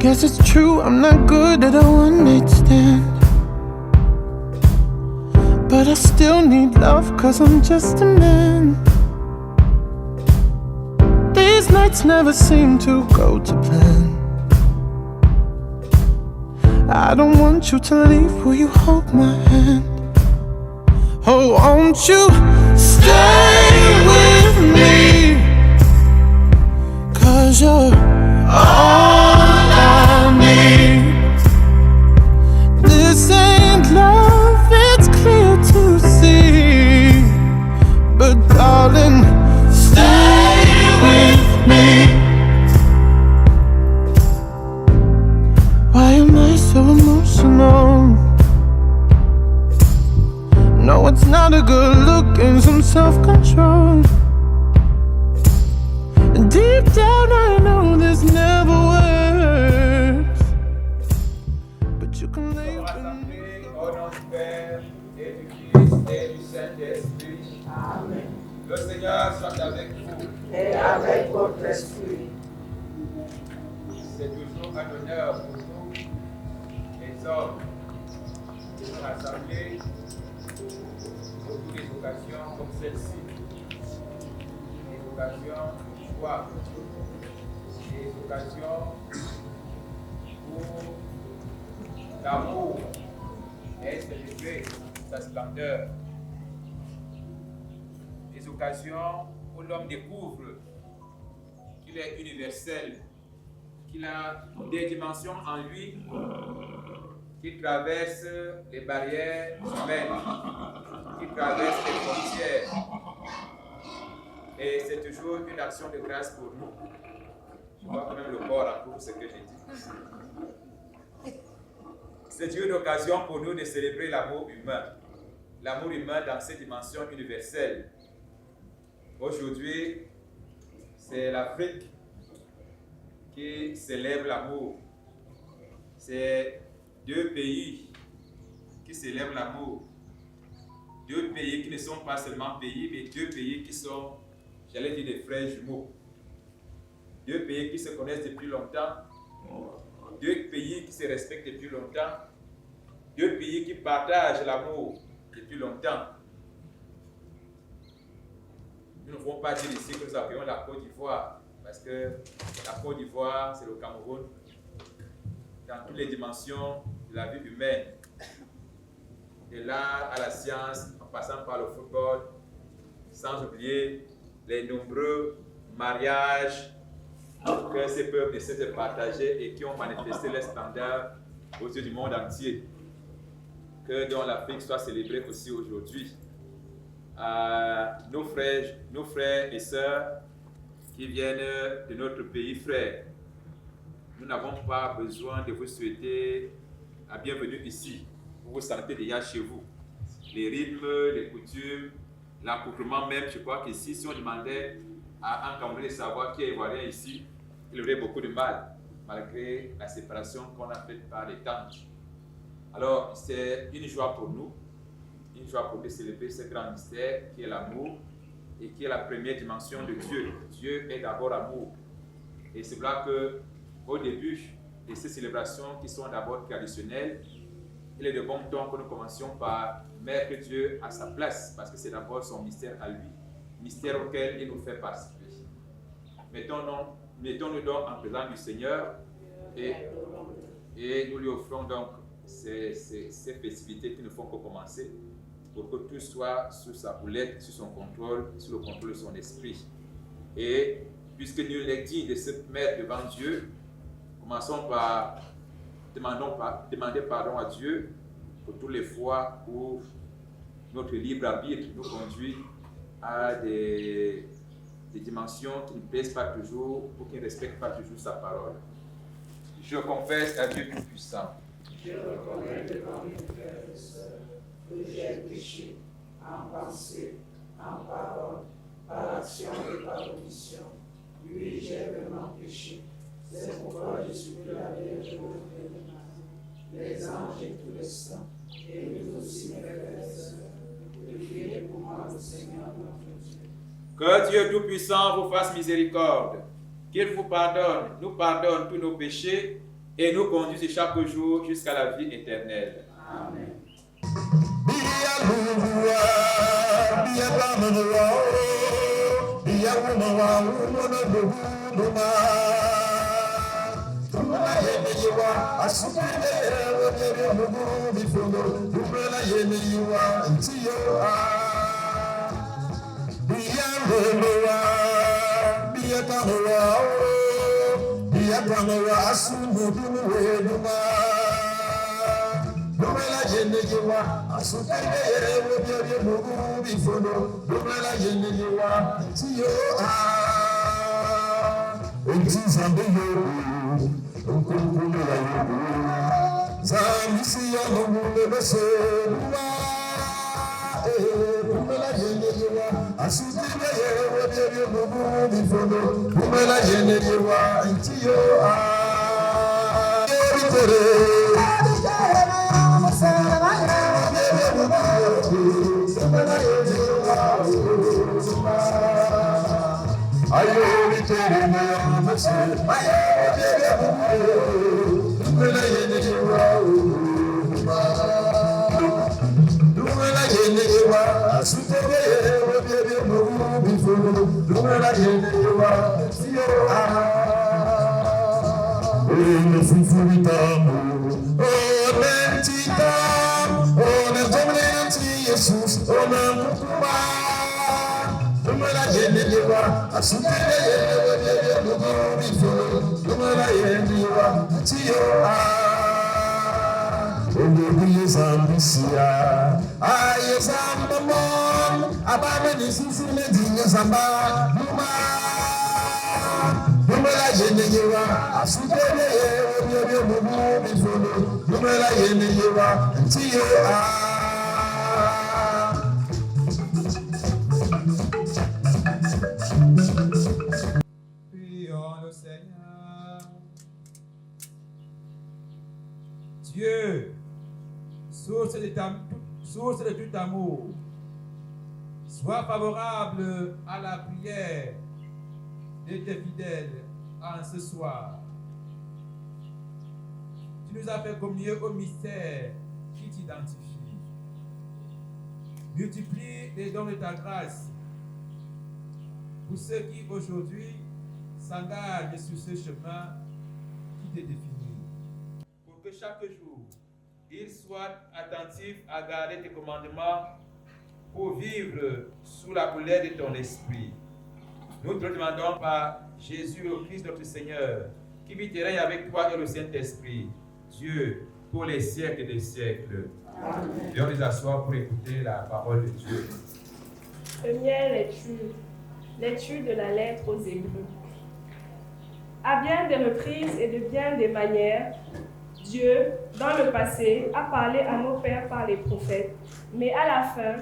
Guess it's true, I'm not good at a one-night stand, but I still need love, cause I'm just a man. These nights never seem to go to plan. I don't want you to leave, will you hold my hand? Oh, won't you stay with me? Cause you're all I need. This ain't love, it's clear to see, but darling, stay with me. Why am I so emotional? No, it's not a good look and some self-control. Deep down I know this never works, but you can lay with me. Au nom du Père et du Fils et du Saint-Esprit. Amen. Le Seigneur soit avec vous. Et avec votre esprit. C'est toujours un honneur pour nous, les hommes, de nous rassembler autour des occasions comme celle-ci. Des occasions de joie, des occasions où l'amour est célébré, sa splendeur. Des occasions où l'homme découvre qu'il est universel, qu'il a des dimensions en lui qui traversent les barrières humaines, qui traversent les frontières. Et c'est toujours une action de grâce pour nous. Je vois quand même le corps approuve ce que j'ai dit. C'est une occasion pour nous de célébrer l'amour humain. L'amour humain dans ses dimensions universelles. Aujourd'hui, c'est l'Afrique qui célèbre l'amour. C'est deux pays qui célèbrent l'amour. Deux pays qui ne sont pas seulement pays, mais deux pays qui sont, j'allais dire, des frères jumeaux. Deux pays qui se connaissent depuis longtemps. Deux pays qui se respectent depuis longtemps. Deux pays qui partagent l'amour depuis longtemps. Nous ne pouvons pas dire ici que nous appuyons la Côte d'Ivoire, parce que la Côte d'Ivoire, c'est le Cameroun, dans toutes les dimensions de la vie humaine, de l'art à la science, en passant par le football, sans oublier les nombreux mariages que ces peuples essaient de partager et qui ont manifesté les standards aux yeux du monde entier. Que dans l'Afrique soit célébrée aussi aujourd'hui. Nos frères et sœurs qui viennent de notre pays frère, nous n'avons pas besoin de vous souhaiter la bienvenue ici. Vous vous sentez déjà chez vous. Les rythmes, les coutumes, l'accoutrement même, je crois qu'ici, si on demandait à un Camerounais de savoir qui est ivoirien ici, il aurait beaucoup de mal, malgré la séparation qu'on a faite par les temps. Alors, c'est une joie pour nous de célébrer ce grand mystère qui est l'amour et qui est la première dimension de Dieu. Dieu est d'abord amour. Et c'est là qu'au début de ces célébrations qui sont d'abord traditionnelles, il est de bon ton que nous commencions par mettre Dieu à sa place, parce que c'est d'abord son mystère à lui, mystère auquel il nous fait participer. Mettons-nous donc en présence du Seigneur et nous lui offrons donc ces festivités qui ne font que commencer, pour que tout soit sous sa houlette, sous son contrôle, sous le contrôle de son esprit. Et puisque nul n'est digne de se mettre devant Dieu, commençons par demander pardon à Dieu pour toutes les fois où notre libre arbitre nous conduit à des dimensions qui ne plaisent pas toujours ou qui ne respectent pas toujours sa parole. Je confesse à Dieu Tout-Puissant. Je reconnais devant mes frères et sœurs que j'ai péché en pensée, en parole, par action et par omission. Oui, j'ai vraiment péché. C'est pourquoi je supplie la Vierge de Marie, les anges et tous les saints, et nous aussi mes frères et sœurs, de prier pour moi le Seigneur notre Dieu. Que Dieu Tout-Puissant vous fasse miséricorde, qu'il vous pardonne, nous pardonne tous nos péchés et nous conduise chaque jour jusqu'à la vie éternelle. Amen. Prions le Seigneur. Dieu, source de tout amour, sois favorable à la prière de tes fidèles en ce soir. Tu nous as fait communier au mystère qui t'identifie. Multiplie les dons de ta grâce pour ceux qui aujourd'hui s'engagent sur ce chemin qui t'est défini. Pour que chaque jour, ils soient attentifs à garder tes commandements pour vivre sous la colère de ton esprit. Nous te le demandons par Jésus le Christ notre Seigneur, qui vit et règne avec toi et le Saint-Esprit, Dieu, pour les siècles des siècles. Amen. Et on les assoit pour écouter la parole de Dieu. Première lecture de la lettre aux Hébreux. À bien des reprises et de bien des manières, Dieu, dans le passé, a parlé à nos pères par les prophètes, mais à la fin,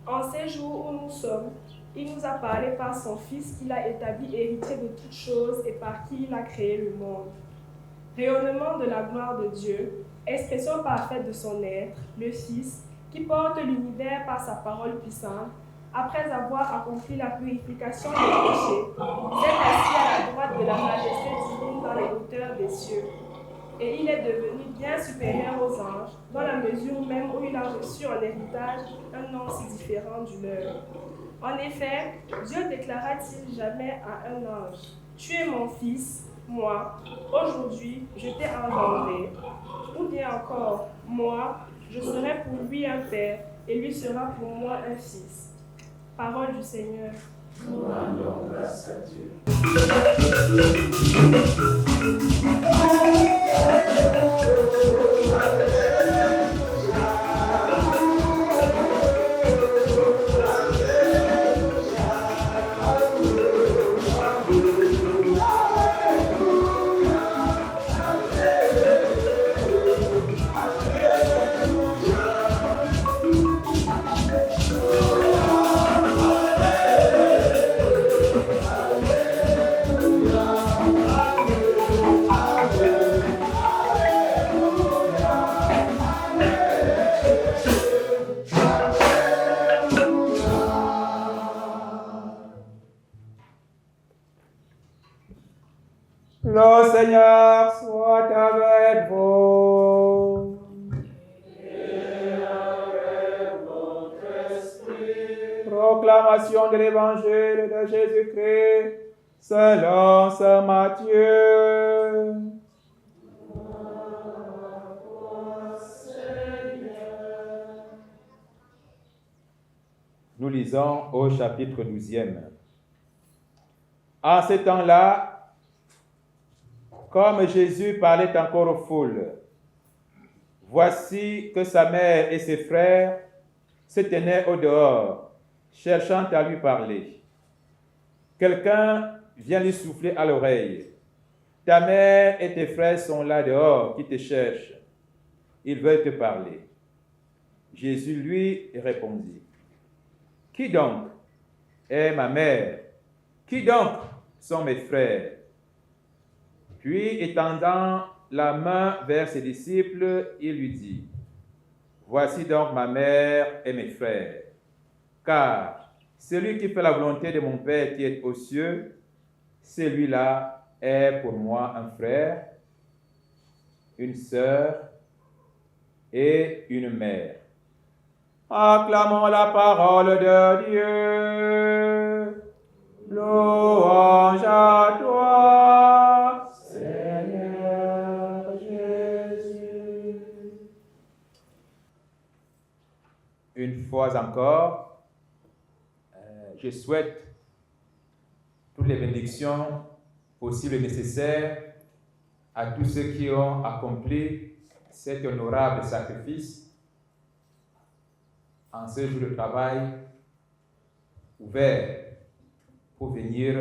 en ces jours où nous sommes, il nous a parlé par son Fils qu'il a établi héritier de toutes choses et par qui il a créé le monde. Rayonnement de la gloire de Dieu, expression parfaite de son être, le Fils, qui porte l'univers par sa parole puissante, après avoir accompli la purification des péchés, s'est assis à la droite de la majesté divine dans les hauteurs des cieux. Et il est devenu bien supérieur aux anges, dans la mesure même où il a reçu en héritage un nom si différent du leur. En effet, Dieu déclara-t-il jamais à un ange, « Tu es mon fils, moi, aujourd'hui je t'ai engendré » ou bien encore, « Moi, je serai pour lui un père, et lui sera pour moi un fils. » Parole du Seigneur. Nous rendons grâce à Dieu. Le Seigneur soit avec vous. Proclamation de l'Évangile de Jésus-Christ selon saint Matthieu. Nous lisons au chapitre 12e. En ce temps-là, comme Jésus parlait encore aux foules, voici que sa mère et ses frères se tenaient au dehors, cherchant à lui parler. Quelqu'un vient lui souffler à l'oreille. Ta mère et tes frères sont là dehors qui te cherchent. Ils veulent te parler. Jésus lui répondit. Qui donc est ma mère? Qui donc sont mes frères? Puis, étendant la main vers ses disciples, il lui dit, voici donc ma mère et mes frères. Car celui qui fait la volonté de mon Père qui est aux cieux, celui-là est pour moi un frère, une sœur et une mère. Acclamons la parole de Dieu. Louange à toi, Seigneur Jésus. Une fois encore, je souhaite toutes les bénédictions possibles et nécessaires à tous ceux qui ont accompli cet honorable sacrifice en ce jour de travail ouvert pour venir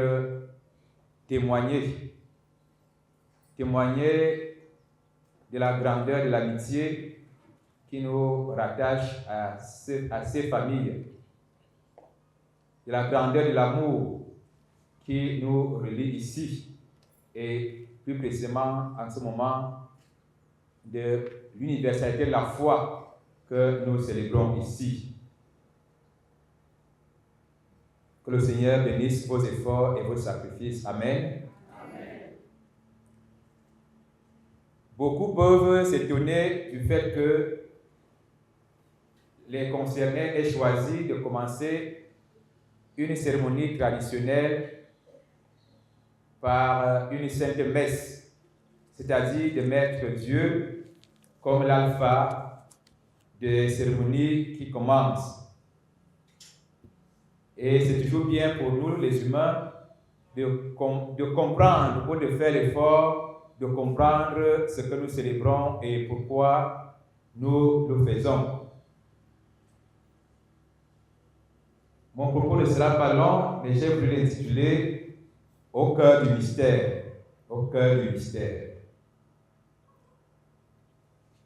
témoigner de la grandeur de l'amitié qui nous rattache à ces familles, de la grandeur de l'amour qui nous relie ici et plus précisément en ce moment de l'universalité de la foi que nous célébrons ici. Que le Seigneur bénisse vos efforts et vos sacrifices. Amen. Amen. Beaucoup peuvent s'étonner du fait que les concernés aient choisi de commencer une cérémonie traditionnelle par une sainte messe, c'est-à-dire de mettre Dieu comme l'alpha des cérémonies qui commencent. Et c'est toujours bien pour nous, les humains, de comprendre ou de faire l'effort de comprendre ce que nous célébrons et pourquoi nous le faisons. Mon propos ne sera pas long, mais j'ai voulu l'intituler « Au cœur du mystère ». Au cœur du mystère.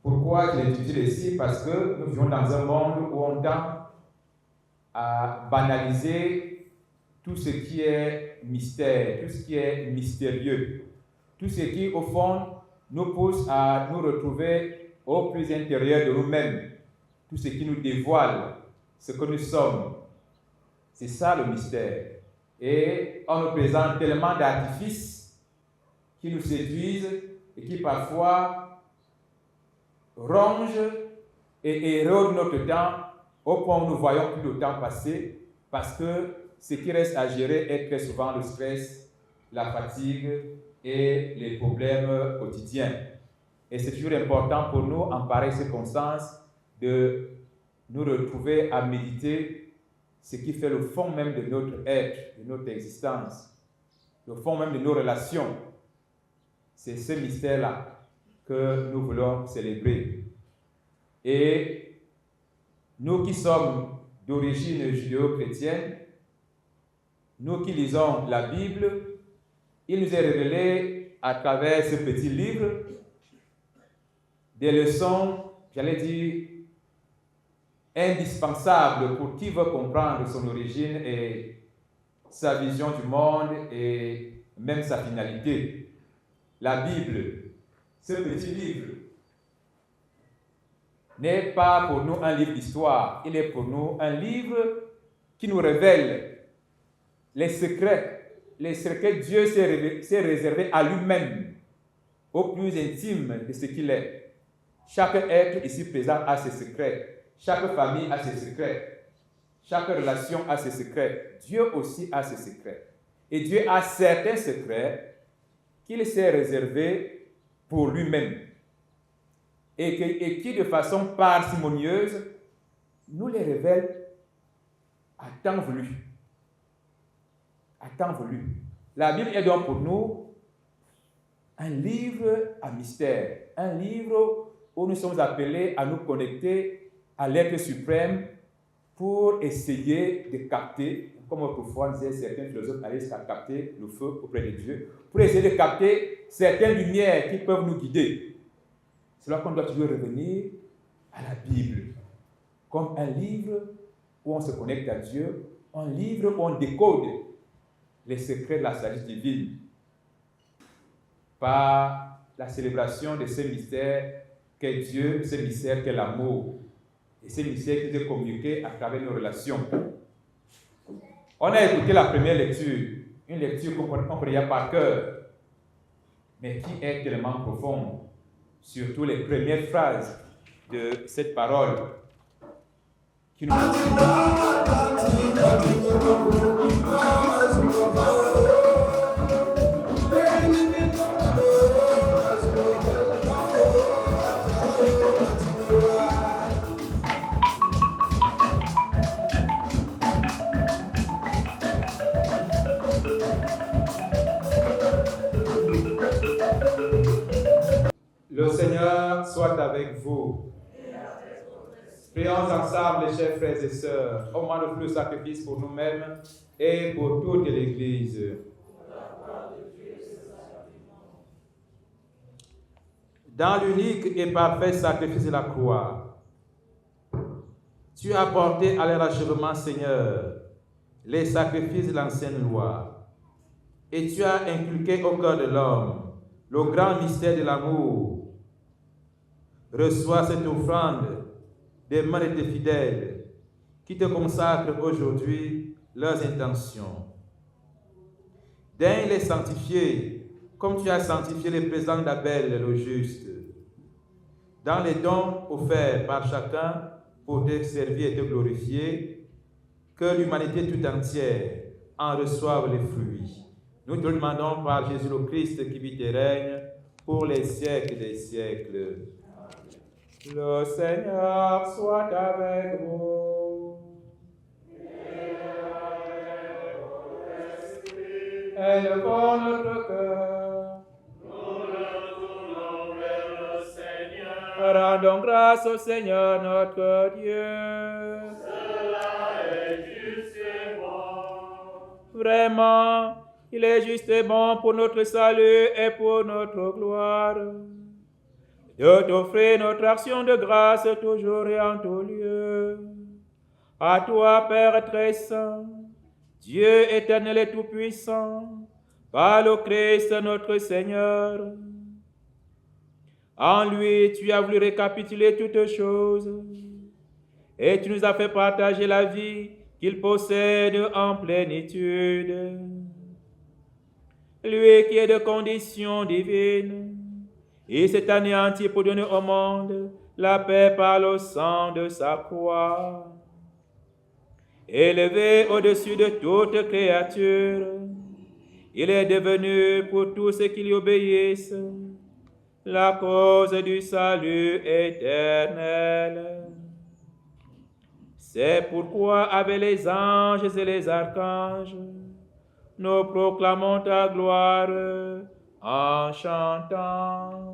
Pourquoi je l'intitule ici? Parce que nous vivons dans un monde où on tend à banaliser tout ce qui est mystère, tout ce qui est mystérieux, tout ce qui, au fond, nous pousse à nous retrouver au plus intérieur de nous-mêmes, tout ce qui nous dévoile ce que nous sommes. C'est ça le mystère. Et on nous présente tellement d'artifices qui nous séduisent et qui parfois ronge et érode notre temps au point où nous voyons plus le temps passer parce que ce qui reste à gérer est très souvent le stress, la fatigue et les problèmes quotidiens. Et c'est toujours important pour nous, en pareille circonstance, de nous retrouver à méditer ce qui fait le fond même de notre être, de notre existence, le fond même de nos relations. C'est ce mystère-là que nous voulons célébrer. Et nous qui sommes d'origine judéo-chrétienne, nous qui lisons la Bible, il nous est révélé à travers ce petit livre des leçons, j'allais dire, indispensables pour qui veut comprendre son origine et sa vision du monde et même sa finalité. La Bible, ce petit livre, n'est pas pour nous un livre d'histoire, il est pour nous un livre qui nous révèle les secrets que Dieu s'est réservé à lui-même au plus intime de ce qu'il est. Chaque être ici présent a ses secrets. Chaque famille a ses secrets. Chaque relation a ses secrets. Dieu aussi a ses secrets. Et Dieu a certains secrets qu'il s'est réservés pour lui-même. Et qui, de façon parcimonieuse, nous les révèle à temps voulu. À temps voulu. La Bible est donc pour nous un livre à mystère, un livre où nous sommes appelés à nous connecter à l'être suprême pour essayer de capter, comme autrefois disaient certains philosophes, aller jusqu'à capter le feu auprès de Dieu, pour essayer de capter certaines lumières qui peuvent nous guider. C'est là qu'on doit toujours revenir à la Bible, comme un livre où on se connecte à Dieu, un livre où on décode les secrets de la sagesse divine par la célébration de ce mystère qu'est Dieu, ce mystère qu'est l'amour, et ce mystère qui est communiqué à travers nos relations. On a écouté la première lecture, une lecture qu'on connaît par cœur, mais qui est tellement profonde, surtout les premières phrases de cette parole qui nous... Le Seigneur soit avec vous. Prions ensemble, les chers frères et sœurs, offrons le sacrifice pour nous-mêmes et pour toute l'Église. Dans l'unique et parfait sacrifice de la croix, tu as porté à leur achèvement, Seigneur, les sacrifices de l'ancienne loi, et tu as inculqué au cœur de l'homme le grand mystère de l'amour. Reçois cette offrande des mains de tes fidèles qui te consacrent aujourd'hui leurs intentions. Daigne les sanctifier comme tu as sanctifié les présents d'Abel le juste, dans les dons offerts par chacun pour te servir et te glorifier, que l'humanité tout entière en reçoive les fruits. Nous te le demandons par Jésus le Christ qui vit et règne pour les siècles des siècles. Le Seigneur soit avec vous. Élevons notre cœur. Nous retournons vers le Seigneur. Rendons grâce au Seigneur notre Dieu. Cela est juste et bon. Vraiment, il est juste et bon pour notre salut et pour notre gloire de t'offrir notre action de grâce toujours et en tout lieu. À toi, Père très saint, Dieu éternel et tout-puissant, par le Christ notre Seigneur. En lui, tu as voulu récapituler toutes choses, et tu nous as fait partager la vie qu'il possède en plénitude. Lui qui est de condition divine, il s'est anéanti pour donner au monde la paix par le sang de sa croix. Élevé au-dessus de toute créature, il est devenu pour tous ceux qui lui obéissent la cause du salut éternel. C'est pourquoi avec les anges et les archanges, nous proclamons ta gloire en chantant.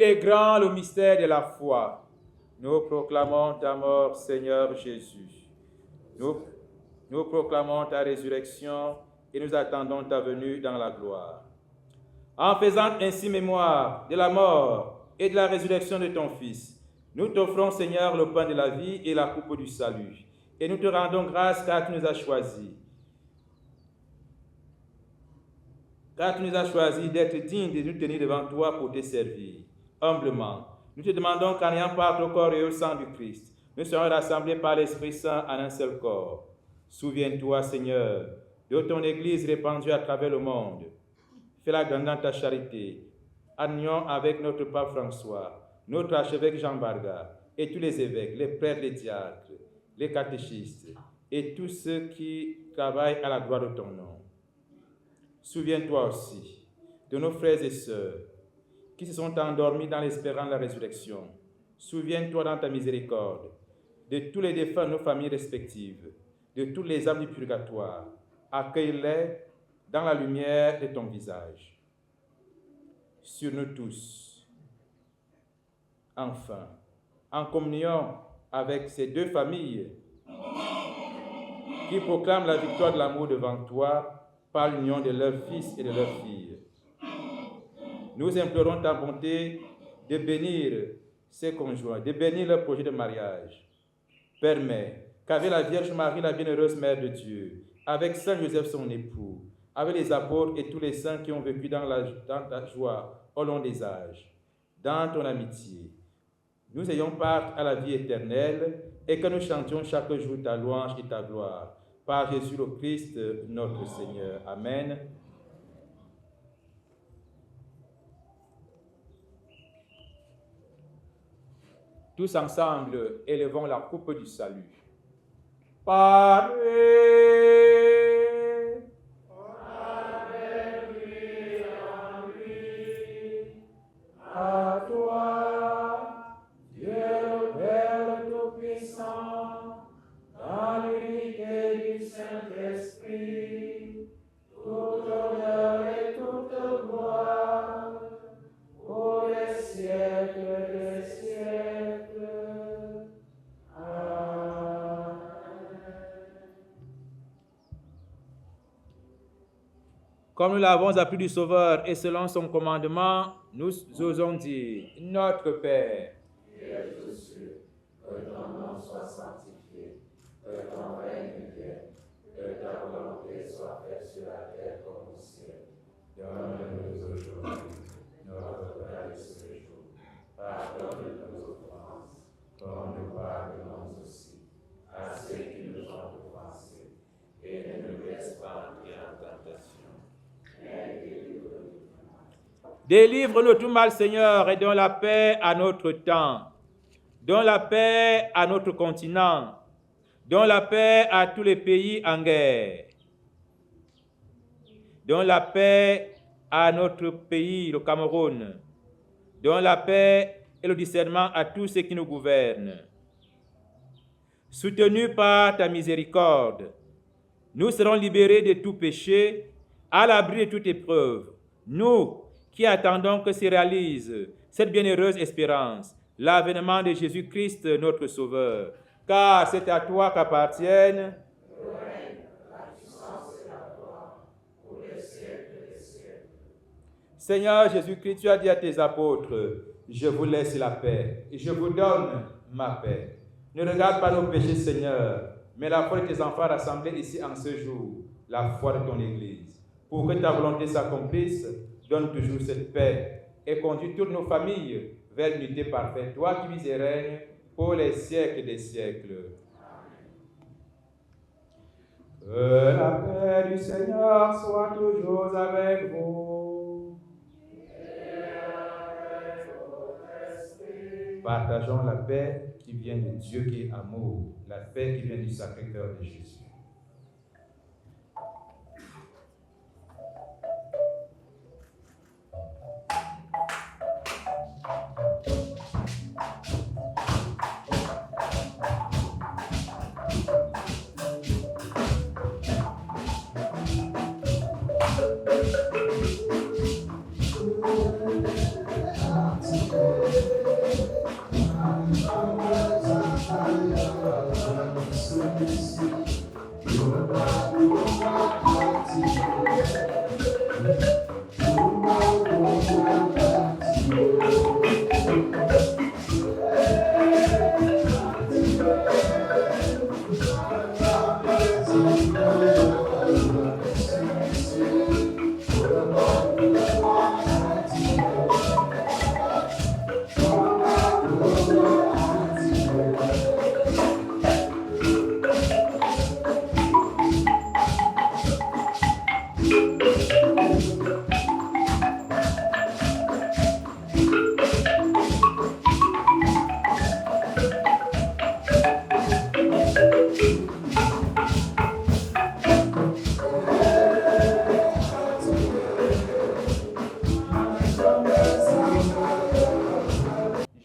est grand le mystère de la foi. Nous proclamons ta mort, Seigneur Jésus. Nous proclamons ta résurrection et nous attendons ta venue dans la gloire. En faisant ainsi mémoire de la mort et de la résurrection de ton Fils, nous t'offrons, Seigneur, le pain de la vie et la coupe du salut. Et nous te rendons grâce car tu nous as choisis. Car tu nous as choisis d'être dignes de nous tenir devant toi pour te servir. Humblement, nous te demandons qu'en ayant part au corps et au sang du Christ, nous serons rassemblés par l'Esprit Saint en un seul corps. Souviens-toi, Seigneur, de ton Église répandue à travers le monde. Fais-la grande dans ta charité, en union avec notre pape François, notre archevêque Jean Barga, et tous les évêques, les prêtres, les diacres, les catéchistes, et tous ceux qui travaillent à la gloire de ton nom. Souviens-toi aussi de nos frères et sœurs qui se sont endormis dans l'espérance de la résurrection. Souviens-toi dans ta miséricorde de tous les défunts de nos familles respectives, de tous les âmes du purgatoire. Accueille-les dans la lumière de ton visage. Sur nous tous. Enfin, en communion avec ces deux familles qui proclament la victoire de l'amour devant toi par l'union de leurs fils et de leurs filles. Nous implorons ta bonté de bénir ces conjoints, de bénir leur projet de mariage. Permets qu'avec la Vierge Marie, la bienheureuse Mère de Dieu, avec Saint Joseph son époux, avec les apôtres et tous les saints qui ont vécu dans ta joie au long des âges, dans ton amitié, nous ayons part à la vie éternelle et que nous chantions chaque jour ta louange et ta gloire. Par Jésus le Christ, notre Seigneur. Amen. Tous ensemble, élevons la coupe du salut. Parlez. À toi, Dieu le Père Tout-Puissant, dans l'unité du Saint-Esprit, toute honneur et toute gloire, pour les siècles des siècles. Amen. Comme nous l'avons appris du Sauveur et selon son commandement, nous osons dire, notre Père, Qui es aux cieux, que ton nom soit sanctifié, que ton règne vienne, que ta volonté soit faite sur la terre comme au ciel. Donne-nous aujourd'hui notre pain de ce jour. Pardonne nos offenses, comme nous pardonnons aussi à ceux qui nous ont offensés. Et ne nous laisse pas entrer en tentation, mais délivre-nous. délivre-nous de tout mal, Seigneur, et donne la paix à notre temps. Donne la paix à notre continent. Donne la paix à tous les pays en guerre. Donne la paix à notre pays, le Cameroun. Donne la paix et le discernement à tous ceux qui nous gouvernent. Soutenus par ta miséricorde, nous serons libérés de tout péché, à l'abri de toute épreuve. Nous qui attendons que se réalise cette bienheureuse espérance, l'avènement de Jésus-Christ, notre Sauveur. Car c'est à toi qu'appartiennent Seigneur Jésus-Christ, tu as dit à tes apôtres, je vous laisse la paix et je vous donne ma paix. Ne regarde pas nos péchés, Seigneur, mais la foi de tes enfants rassemblés ici en ce jour, la foi de ton Église. Pour que ta volonté s'accomplisse, donne toujours cette paix et conduis toutes nos familles vers l'unité parfaite, toi qui vis et règnes pour les siècles des siècles. Que la paix du Seigneur soit toujours avec vous. Partageons la paix qui vient de Dieu qui est amour, la paix qui vient du Sacré-Cœur de Jésus.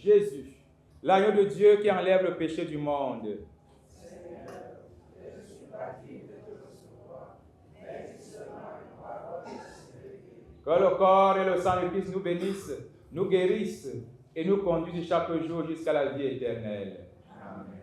Jésus, l'agneau de Dieu qui enlève le péché du monde. Que le corps et le sang de Christ nous bénissent, nous guérissent et nous conduisent chaque jour jusqu'à la vie éternelle. Amen.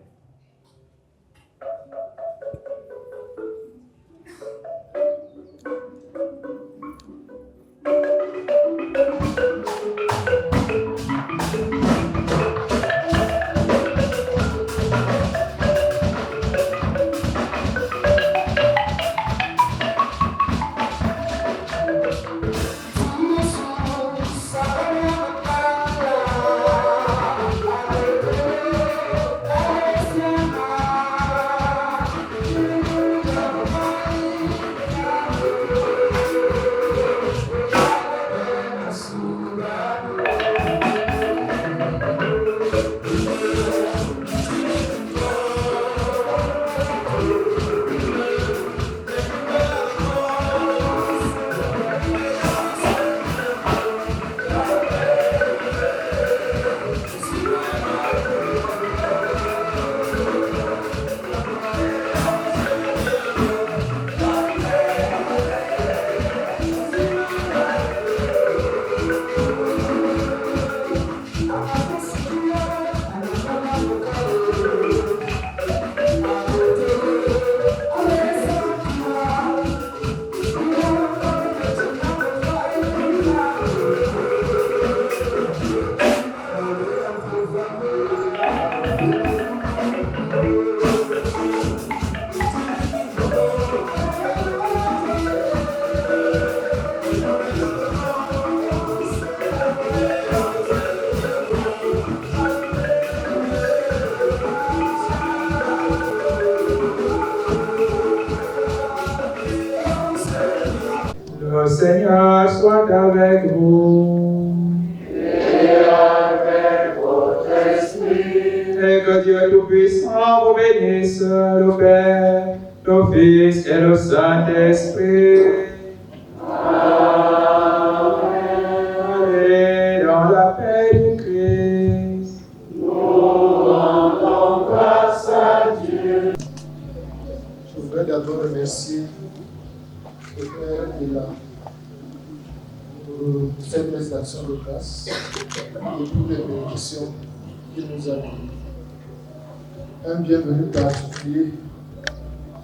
Le Seigneur soit avec vous. Et avec votre esprit. Et que Dieu Tout-Puissant vous bénisse, le Père, le Fils et le Saint-Esprit. Allez dans la paix du Christ. Nous rendons grâce à Dieu. Je voudrais d'abord remercier le Père Dela pour cette prestation de grâce et toutes les bénédictions qu'il nous a données. Un bienvenu particulier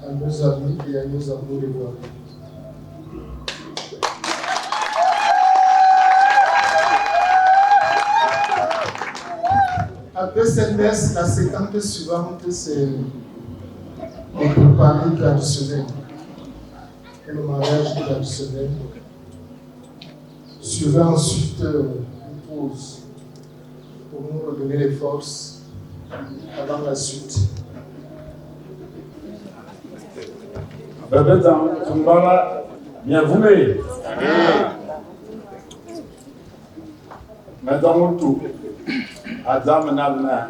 à nos amis et à nos amours de voix. Après cette messe, la séquence suivante, c'est les préparés traditionnels et le mariage traditionnel. Suivant ensuite une pause pour nous redonner les forces avant la suite. Bébé dans Tumbala, bienvenue. Madame tout, Adam Nalna.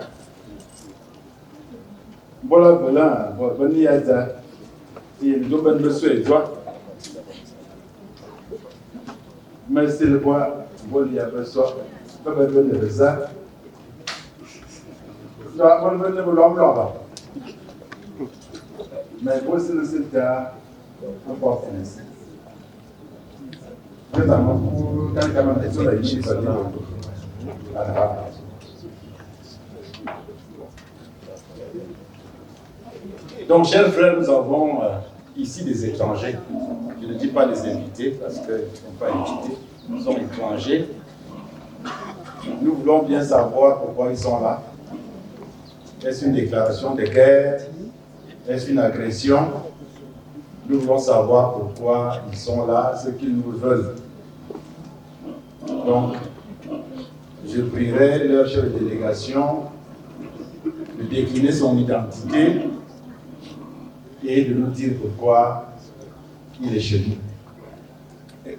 Bola Bela, Boni Ada, il doit me suer, toi. Merci le bois, Boli a besoin, pas venir de ça. Tu vas venir pour l'homme là-bas. Mais voici le site en confiance. Notamment pour quelqu'un qui est sur la liste de Donc, chers frères, nous avons ici des étrangers. Je ne dis pas des invités parce qu'ils ne sont pas invités. Nous sommes étrangers. Nous voulons bien savoir pourquoi ils sont là. Est-ce une déclaration de guerre? Est-ce une agression? Nous voulons savoir pourquoi ils sont là, ce qu'ils nous veulent. Donc, je prierai leur chef de délégation de décliner son identité et de nous dire pourquoi il est chez nous.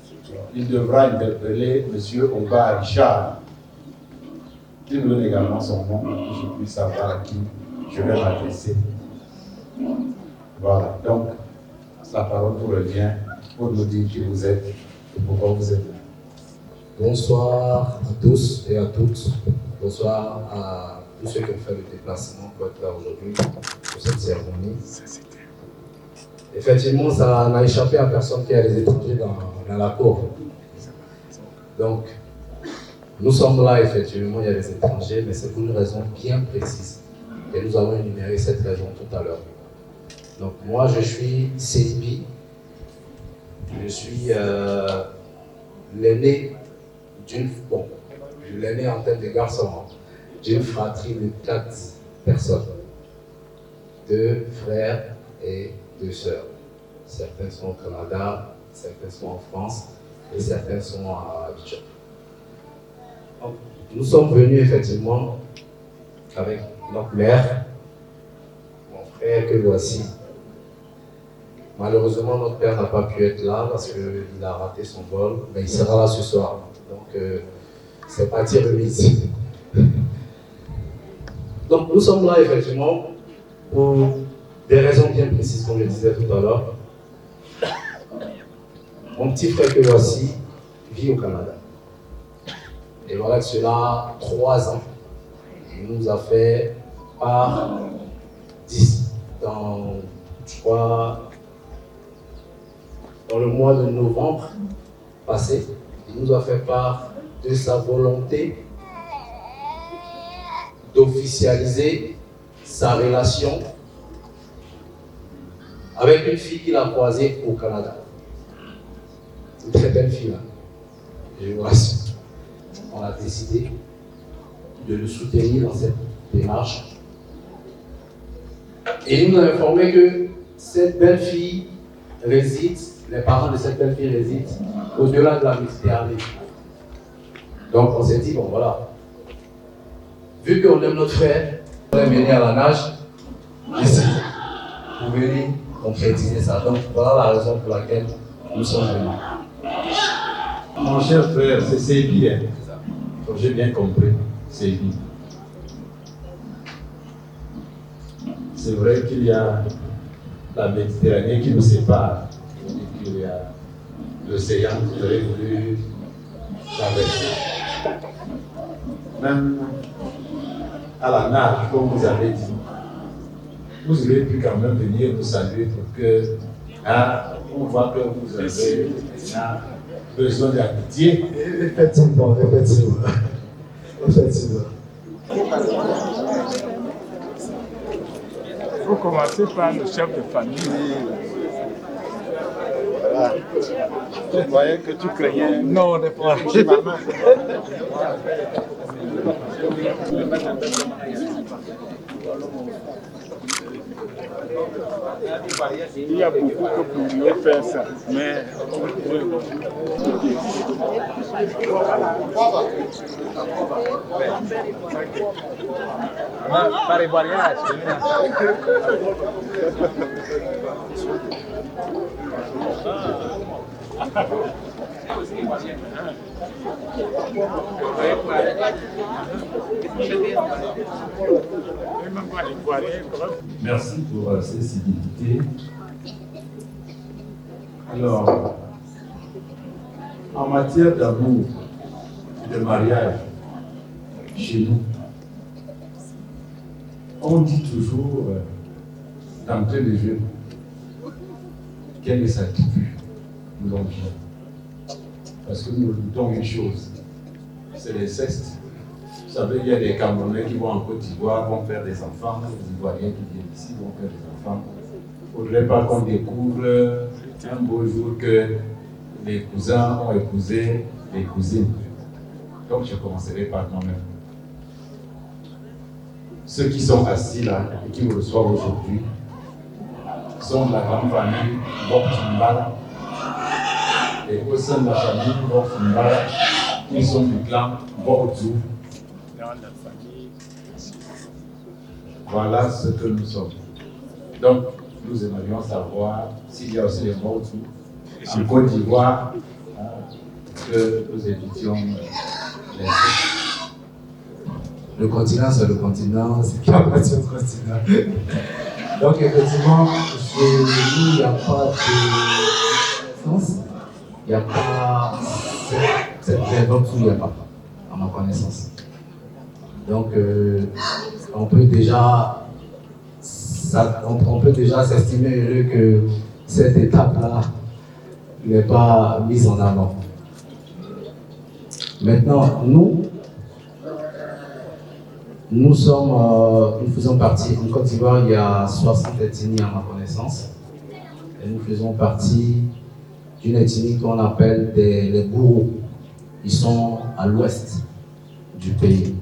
Il devra interpeller M. Omba Richard, qui nous donne également son nom pour que je puisse savoir à qui je vais m'adresser. Voilà, donc la parole vous revient pour nous dire qui vous êtes et pourquoi vous êtes là. Bonsoir à tous et à toutes. Bonsoir à tous ceux qui ont fait le déplacement pour être là aujourd'hui pour cette cérémonie. Effectivement, ça n'a échappé à personne qu'il y a des étrangers dans la cour. Donc, nous sommes là, effectivement, il y a des étrangers, mais c'est pour une raison bien précise. Et nous allons énumérer cette raison tout à l'heure. Donc, moi, je suis Sébi. Je suis l'aîné l'aîné en tête de garçon, d'une fratrie de 4 personnes, 2 frères et 2 sœurs. Certains sont au Canada, certains sont en France et certains sont à Abidjan. Nous sommes venus effectivement avec notre mère, mon frère que voici. Malheureusement, notre père n'a pas pu être là parce qu'il a raté son vol, mais il sera là ce soir. Donc, c'est parti remise. Donc, nous sommes là effectivement pour des raisons bien précises, comme je disais tout à l'heure. Mon petit frère que voici vit au Canada. Et voilà que cela 3 ans. Il nous a fait part dans le mois de novembre passé, il nous a fait part de sa volonté d'officialiser sa relation avec une fille qu'il a croisée au Canada. Une très belle fille, là. Je vous rassure. On a décidé de le soutenir dans cette démarche. Et il nous a informé que cette belle fille réside, les parents de cette belle fille résident au-delà de la Méditerranée. Donc on s'est dit, bon voilà, vu qu'on aime notre frère, on est venu à la nage ici pour venir concrétiser ça. Donc voilà la raison pour laquelle nous sommes venus. Mon cher frère, c'est Sébi, hein? Donc j'ai bien compris, Sébi. C'est vrai qu'il y a la Méditerranée qui nous sépare. Il y a l'océan que vous avez voulu traverser. Même à la nage, comme vous avez dit, vous auriez pu quand même venir nous saluer pour que on voit que vous avez besoin d'amitié. Effectivement. Il faut commencer par le chef de famille. Voilà. Tu croyais que tu craignais. Non, on n'est pas. Il y a beaucoup que pourriez faire ça, mais Merci pour ces civilités. Alors, en matière d'amour et de mariage, chez nous, on dit toujours d'entrée de jeu quelle est sa tribu, nous l'ont dit. Parce que nous doutons une chose, c'est l'inceste, savez, il y a des Camerounais qui vont en Côte d'Ivoire, vont faire des enfants, des Ivoiriens qui viennent ici vont faire des enfants. Il ne faudrait pas qu'on découvre un beau jour que les cousins ont épousé les cousines. Donc je commencerai par moi-même. Ceux qui sont assis là et qui me reçoivent aujourd'hui sont de la grande famille Boktumbala. Et au sein de la famille Boktumbala, ils sont du clan Boktu. Voilà ce que nous sommes. Donc, nous aimerions savoir s'il y a aussi des Boktu en Côte d'Ivoire, que nous évitions les. Le continent, c'est le continent, c'est qui appartient au continent. Donc, effectivement, chez nous, il n'y a pas de sens. Il n'y a pas cette période où il n'y a pas, à ma connaissance. Donc, on peut déjà s'estimer heureux que cette étape-là n'est pas mise en avant. Maintenant, nous faisons partie, en Côte d'Ivoire, il y a 60 ethnies à ma connaissance. Et nous faisons partie d'une ethnie qu'on appelle les Gourous. Ils sont à l'ouest du pays.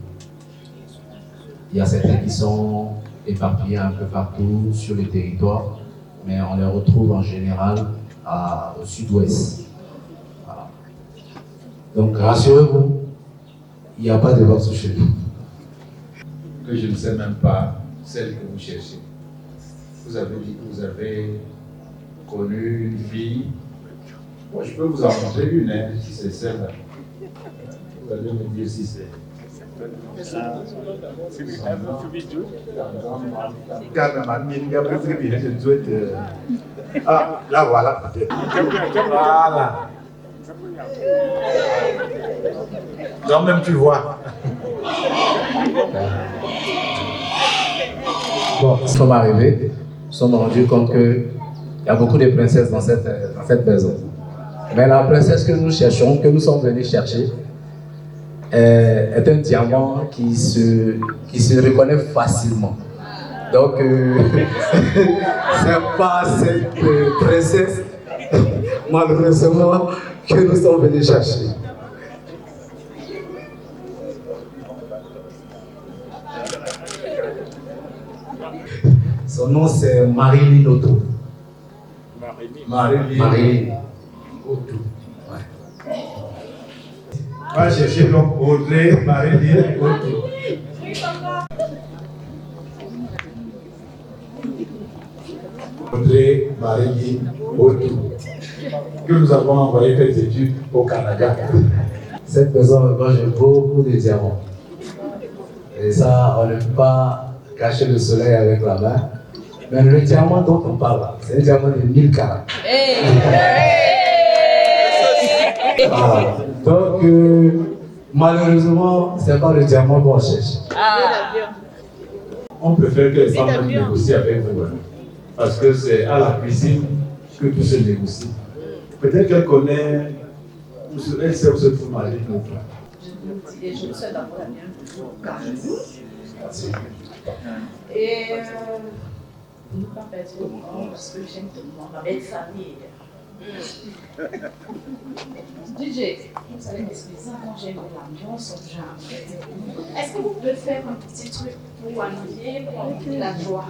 Il y a certains qui sont éparpillés un peu partout sur le territoire, mais on les retrouve en général au sud-ouest. Voilà. Donc rassurez-vous, il n'y a pas de divorce chez nous. Que je ne sais même pas celle que vous cherchez. Vous avez dit que vous avez connu une fille. Moi, je peux vous en montrer une, hein, si c'est celle-là. Vous allez me dire si c'est. Ah, là voilà, peut-être. Voilà. Quand même, tu vois. Bon, nous sommes arrivés, nous sommes rendus compte qu'il y a beaucoup de princesses dans cette maison. Mais la princesse que nous cherchons, que nous sommes venus chercher, est un diamant qui se reconnaît facilement. Donc, c'est pas cette princesse, malheureusement, que nous sommes venus chercher. Son nom c'est Marilyn Otto. Marilyn Otto. Ouais. On va chercher donc Audrey Marilyn Otto. Audrey Marilyn Otto, que nous avons envoyé faire des études au Canada. Cette maison regorge beaucoup de diamants. Et ça, on ne peut pas cacher le soleil avec la main. Mais le diamant dont on parle, c'est un diamant de 1000 carats. Voilà. Donc, malheureusement, ce n'est pas le diamant qu'on cherche. On préfère que les femmes négocient avec vous. Parce que c'est à la cuisine que tout se négocie. Peut-être qu'elle connaît, elle sait où se trouve Marie. Et je vous souhaite d'abord la bienvenue. Merci. Et ne pas perdre le temps parce que j'aime tellement ma belle famille. DJ, vous allez m'expliquer ça quand j'aime l'ambiance, genre. Est-ce que vous pouvez faire un petit truc pour animer, pour enlever la joie?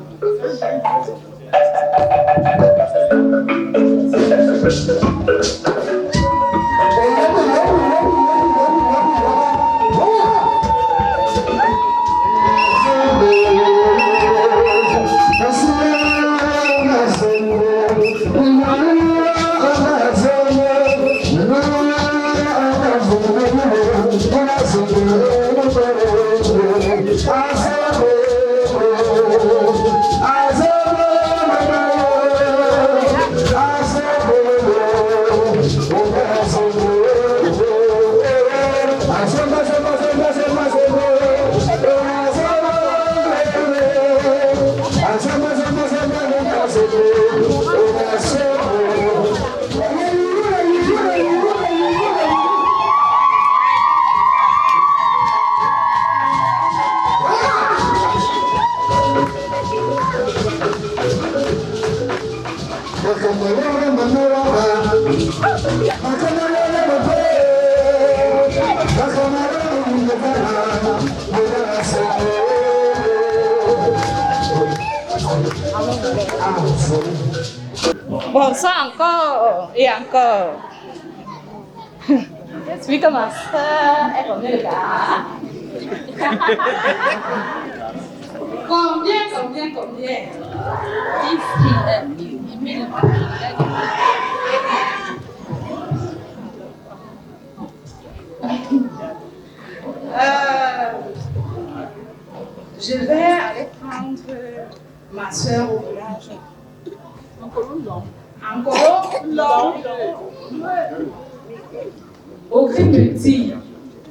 Bonsoir encore et encore. Je suis comme ma soeur, elle connaît le gars. Combien? Je vais aller prendre ma soeur au village. Encore? Audrey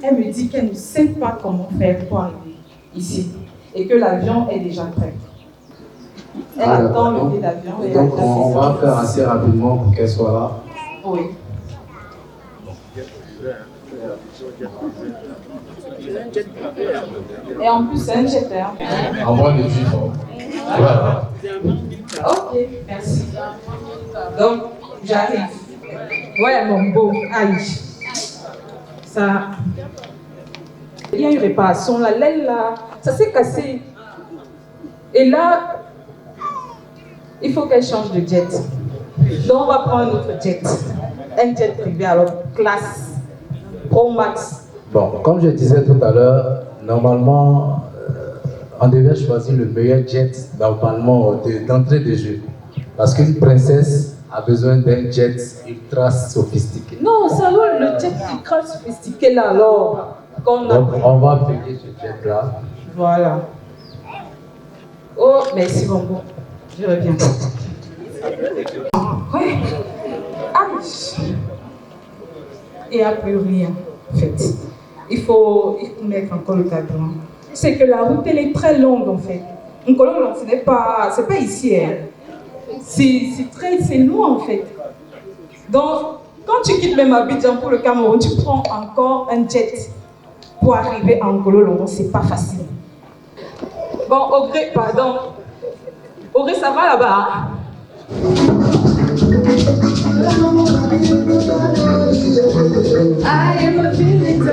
elle me dit qu'elle ne sait pas comment faire pour arriver ici et que l'avion est déjà prêt. Elle attend le billet d'avion. Donc on va faire assez rapidement pour qu'elle soit là. Oui. Et en plus, c'est un jet air. En moins de 8 ans. Voilà. Ok, merci. Donc, j'arrive. Ouais, mon beau. Aïe. Ça. Il y a une réparation. La laine là, ça s'est cassé. Et là, il faut qu'elle change de jet. Donc, on va prendre un autre jet. Un jet privé, alors classe Pro Max. Bon, comme je disais tout à l'heure, normalement, on devait choisir le meilleur jet normalement d'entrée de jeu. Parce qu'une princesse a besoin d'un jet ultra sophistiqué. Non, ça va, le jet ultra sophistiqué là, alors. Donc, on va payer ce jet-là. Voilà. Oh, merci, bon. Je reviens. Ouais. Aïe. Il n'y a plus rien, en fait. Il faut mettre encore le cadran. C'est que la route, elle est très longue, en fait. Ce n'est pas ici. Hein. C'est loin, en fait. Donc, quand tu quittes même Abidjan pour le Cameroun, tu prends encore un jet pour arriver à Ngolo-Longo. C'est pas facile. Bon, Audrey, pardon. Audrey, ça va là-bas? Hein? I am a feeling so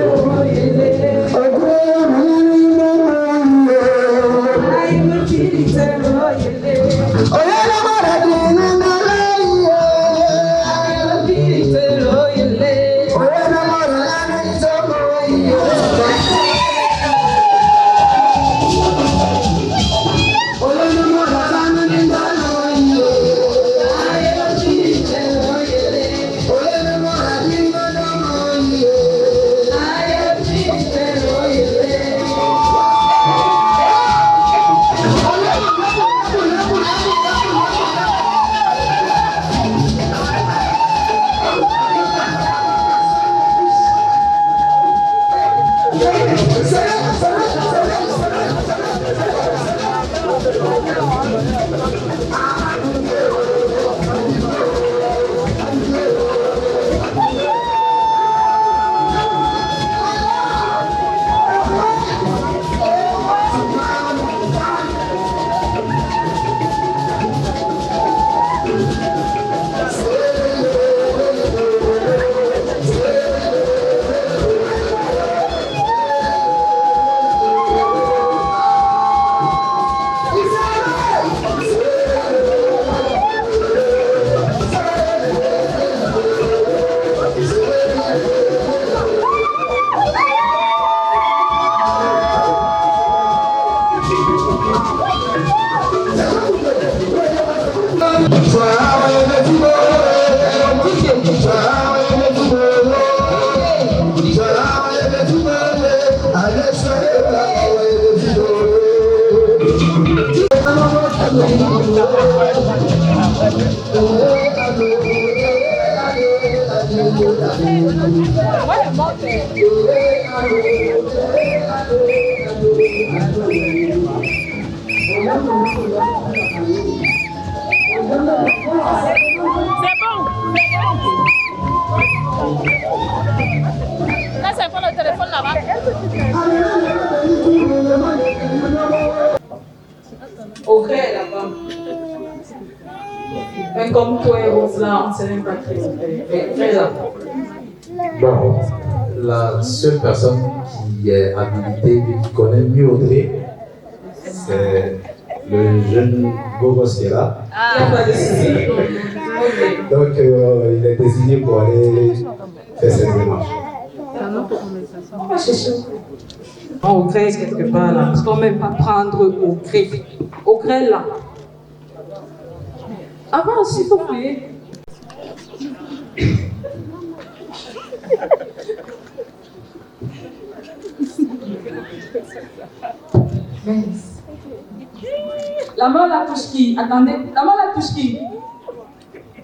Là, c'est pour le téléphone là-bas. Audrey est là-bas. Mais comme toi et Rose là, on ne sait même pas très là. Bon, la seule personne qui est habilitée et qui connaît mieux Audrey, c'est le jeune beau gosse qui est là. Donc, il est désigné pour aller faire cette démarche. On va chercher au gré quelque part là, parce qu'on ne peut même pas prendre au gré. Au gré là. Avant, s'il vous plaît. La main la touche qui? Attendez, la main la touche qui?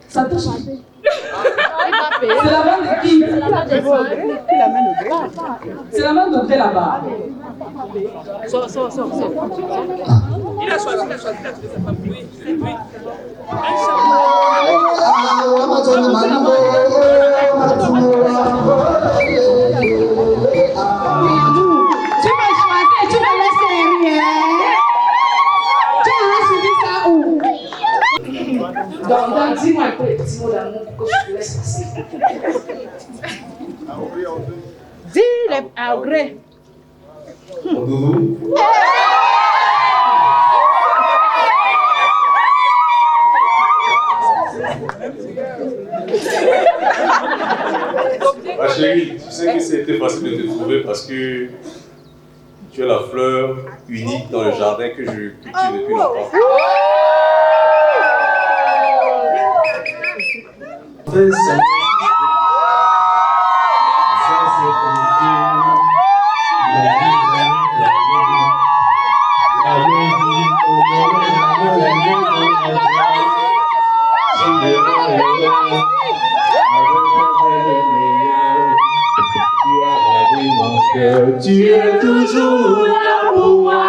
Ça touche qui? C'est la main de qui? C'est la main de C'est la main de Gré là-bas. Il a choisi, sa femme. Oui. Tu vas choisir, tu vas laisser rien. Tu as suivi ça où? Donc, dis-moi un peu les petits mots d'amour pour que je te laisse passer. Dis à Gré. Doudou. Ma chérie, tu sais que c'était facile de te trouver parce que tu es la fleur unique dans le jardin que je cultive depuis longtemps. Tu es toujours là pour moi.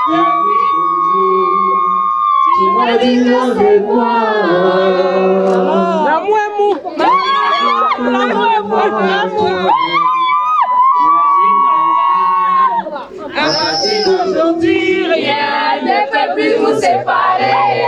Depuis toujours, tu m'as dit avec moi. L'amour est mou. L'amour est mou. À partir d'aujourd'hui, rien ne peut plus vous séparer.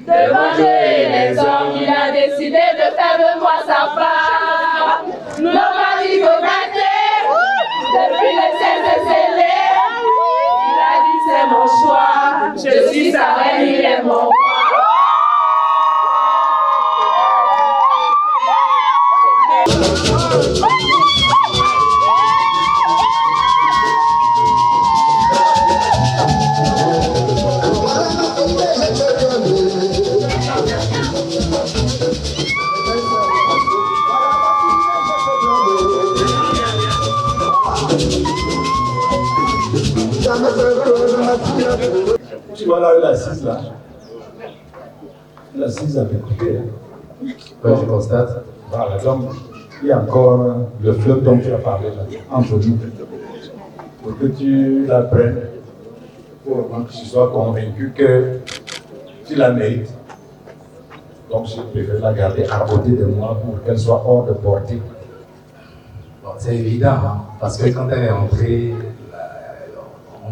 Devant Dieu et les hommes, il a décidé de faire de moi sa femme. Nos maris combattés, depuis le ciel de scellé. Il a dit c'est mon choix, je suis sa reine, il est mon roi. Tu vois là où elle est assise là? Elle est assise à mes côtés. Ouais, je constate. Voilà, donc il y a encore le fleuve dont tu as parlé là, entre nous. Pour que tu la prennes, pour que tu sois convaincu que tu la mérites. Donc je préfère la garder à côté de moi pour qu'elle soit hors de portée. Bon, c'est évident, hein, parce que quand elle est entrée,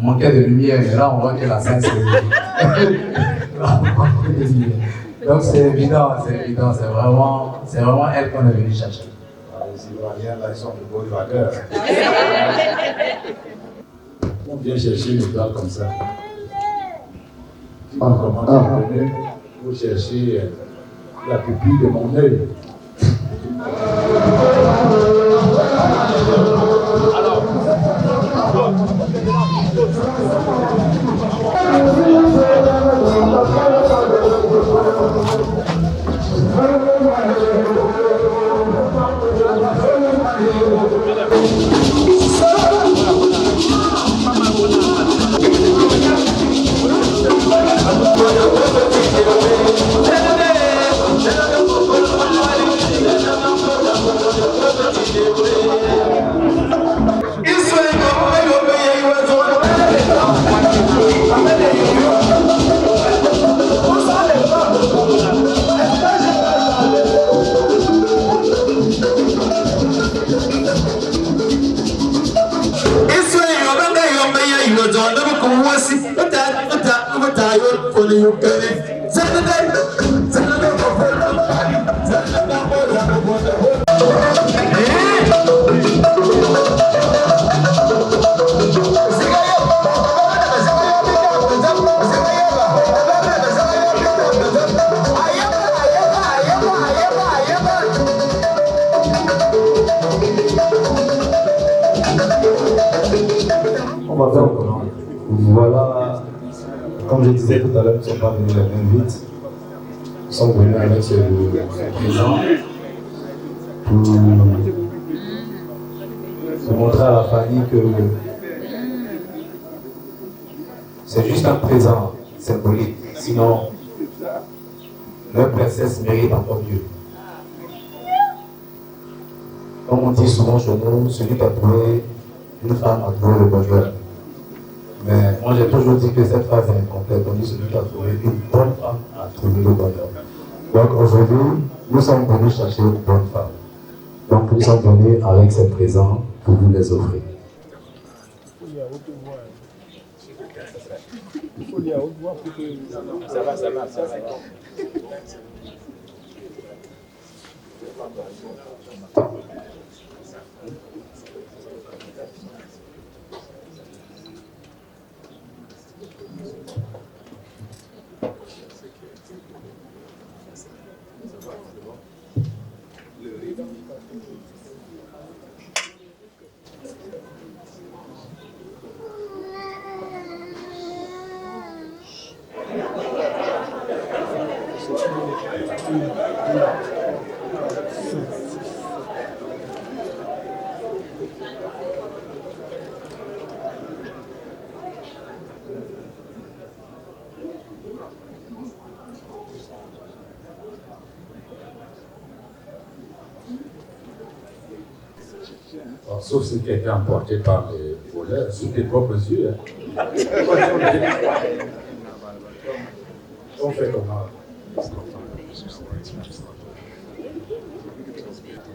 on manquait de lumière, et là on voit que la scène c'est donc c'est évident, c'est vraiment elle qu'on est venu chercher. Les Ivoiriens là, ils sont de beaux vagueurs. On vient chercher une étoile comme ça. Tu vois comment tu es venu pour chercher la pupille de mon œil. On va faire comment? Voilà, comme je disais tout à l'heure, nous ne sommes pas venus les mêmes vite. Nous sommes venus avec ce présent pour montrer à la famille que c'est juste un présent symbolique. Sinon, leur princesse mérite encore mieux. Comme on dit souvent chez nous, celui qui a trouvé une femme a trouvé le bonheur. Mais moi j'ai toujours dit que cette phrase est incomplète. On dit celui qui a trouvé une bonne femme a trouvé le bonheur. Donc aujourd'hui, nous sommes venus chercher une bonne femme. Donc nous sommes venus avec ces présents pour vous les offrir. Il faut lire à haute voix pour que... Ça va. Sauf ce qui a été emporté par les voleurs, sous tes propres yeux. Hein. On fait comment?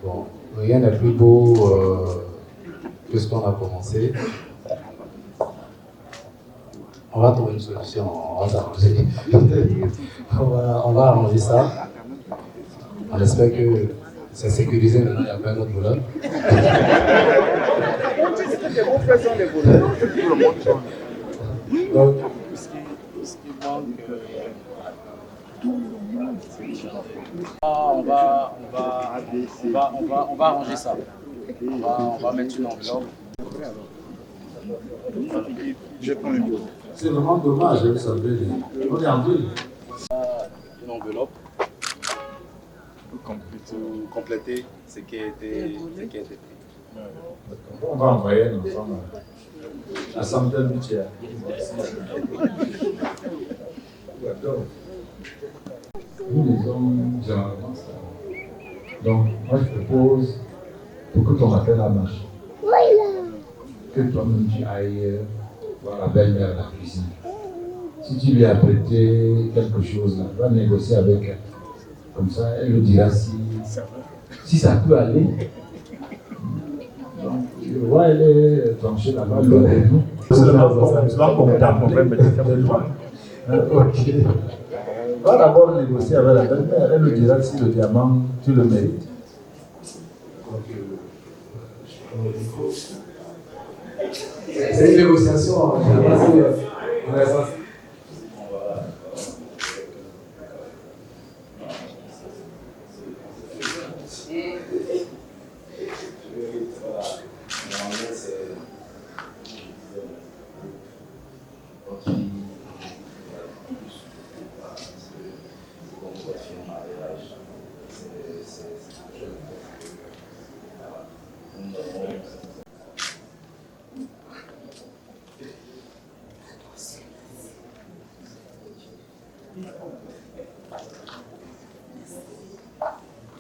Bon, rien n'est plus beau que ce qu'on a commencé. On va trouver une solution, on va s'arranger. on va arranger ça. On espère que c'est sécurisé maintenant, il n'y a pas un autre voleur. Donc, ce qui manque, on va arranger ça. On va mettre une enveloppe. C'est vraiment dommage, vous savez. On est en ville. Une enveloppe pour compléter ce qui a été pris. On va envoyer nos enfants à Samuel Mutuel. Nous lisons généralement ça. Donc, moi je propose pour que ton appel à marche, que toi-même tu ailles voir la belle-mère à la cuisine. Si tu lui as prêté quelque chose, là, va négocier avec elle. Comme ça, elle nous dira si ça peut aller. Donc, tu vois, elle est tranchée là-bas. C'est là qu'on t'a Ok. Va d'abord négocier avec la belle-mère. Elle nous dira si le diamant, tu le mérites. c'est une négociation.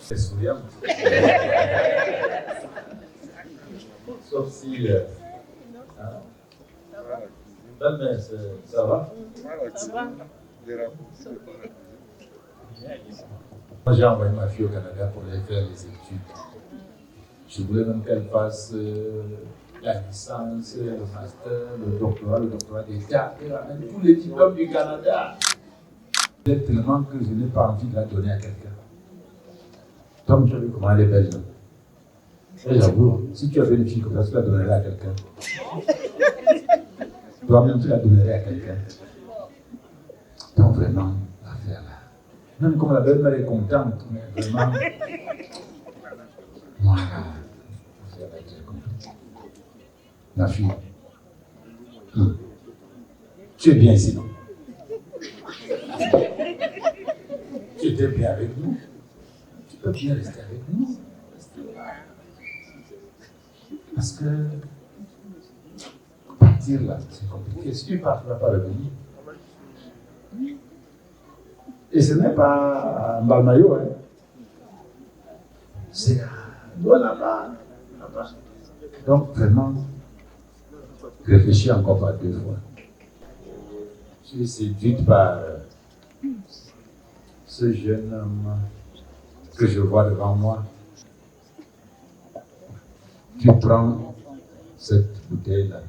C'est souriant. Sauf si. Belle-mère, ça va? Moi, j'ai envoyé ma fille au Canada pour aller faire les études. Je voulais même qu'elle fasse la licence, le master, le doctorat d'État, tous les diplômes du Canada. Peut-être tellement que je n'ai pas envie de la donner à quelqu'un. Tom, tu as vu comment elle est belle. Et j'avoue, si tu avais une fille comme ça, tu la donnerais à quelqu'un. Toi-même, tu la donnerais à quelqu'un. Donc vraiment, l'affaire là. Même comme la belle-mère est contente, mais vraiment. Voilà. L'affaire là est compliquée. Ma fille. Tu es bien ici, non? Tu étais bien avec nous. Tu peux bien rester avec nous. Parce que partir là, c'est compliqué. Si tu pars, tu ne vas pas revenir. Et ce n'est pas un Balmayo, hein. C'est là-bas. Donc vraiment, réfléchis encore par 2 fois. Je suis séduite par ce jeune homme que je vois devant moi. Tu prends cette bouteille-là,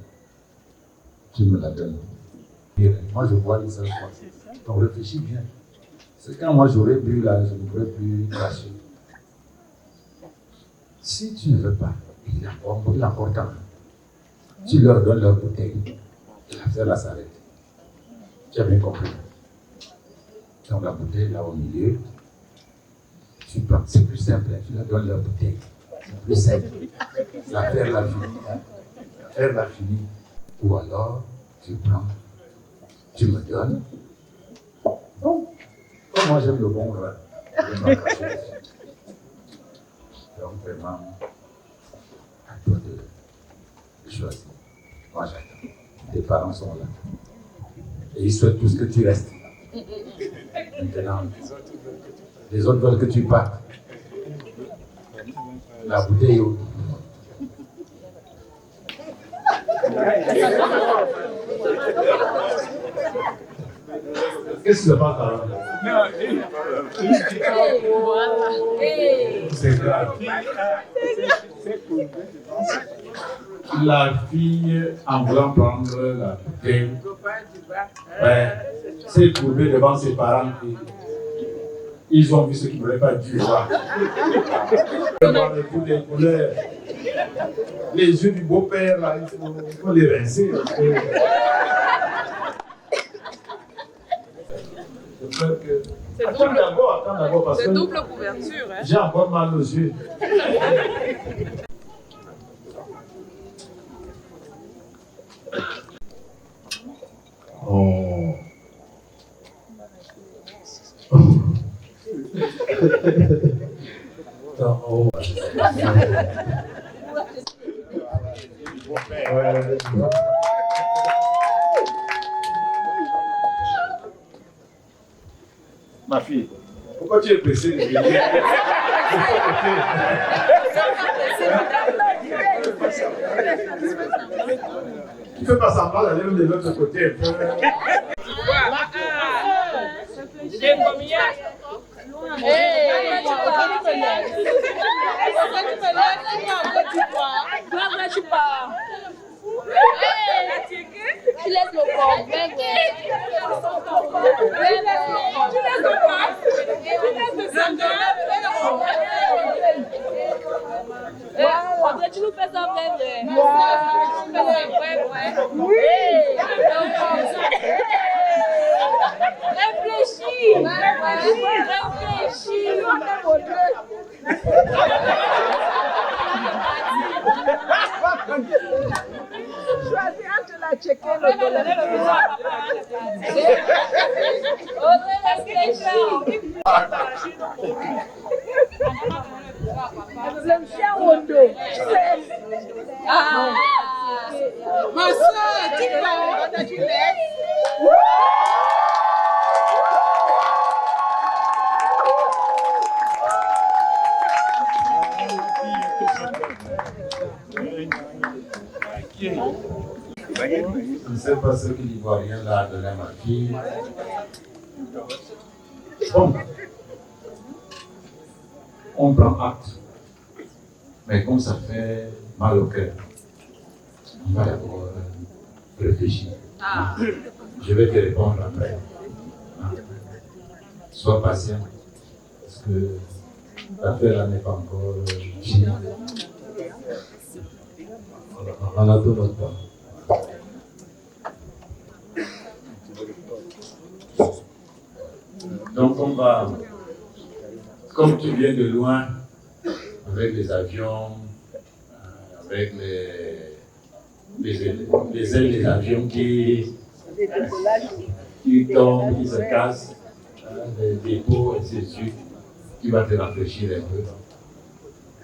tu me la donnes. Et moi, je bois les seules fois. Donc réfléchis bien. C'est quand moi j'aurais bu là, je ne pourrais plus cracher. Si tu ne veux pas, il est encore temps. Tu leur donnes leur bouteille. Et l'affaire là s'arrête. Tu as bien compris. Donc la bouteille là au milieu, tu prends, c'est plus simple, tu leur donnes leur bouteille. C'est plus simple. L'affaire là finie. L'affaire là finie. Ou alors, tu prends, tu me donnes. Bon. Comme moi j'aime le bon vin. Donc vraiment, à toi de choisir. Moi j'attends. Tes parents sont là. Et ils souhaitent tous que tu restes. Maintenant, les autres veulent que tu partes. La bouteille est où? Qu'est-ce qui se passe là? C'est grave. La fille, en voulant prendre la bouteille, s'est courbée devant ses parents. Ils ont vu ce qu'ils n'auraient pas dû voir. De toutes les couleurs. Les yeux du beau-père, là, il faut les rincer. Attends d'abord, parce que double couverture. Hein. J'ai encore mal aux yeux. Oh. Oh. Ma fille, pourquoi tu es pressée de venir? Tu ne fais pas semblant d'aller de l'autre côté. Tu laisses le corps. Après, tu nous fais ça vrai. Oui. Réfléchis. Choisis entre la tchéquée et le dollar. J'aime bien au dos. Ma soeur, tu vas, tu laisses. Je ne sais pas ce que l'Ivoirien l'a donné à ma fille. Bon, on prend acte. Mais comme ça fait mal au cœur, On va d'abord réfléchir. Je vais te répondre après. Sois patient, parce que l'affaire là n'est pas encore finie. On a tout notre temps. Donc on va, comme tu viens de loin, avec les avions, avec les ailes des avions qui tombent, qui se cassent, les dépôts, et ainsi de suite, tu vas te rafraîchir un peu.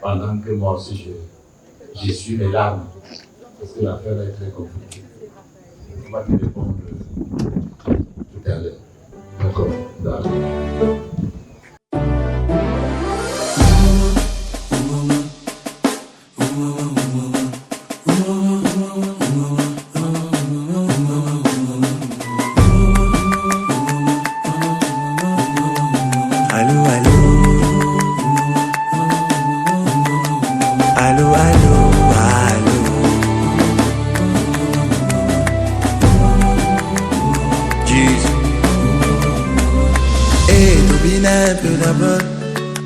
Pendant que moi aussi, je suis mes larmes, parce que l'affaire est très compliquée. On va te répondre tout à l'heure. D'accord. D'accord.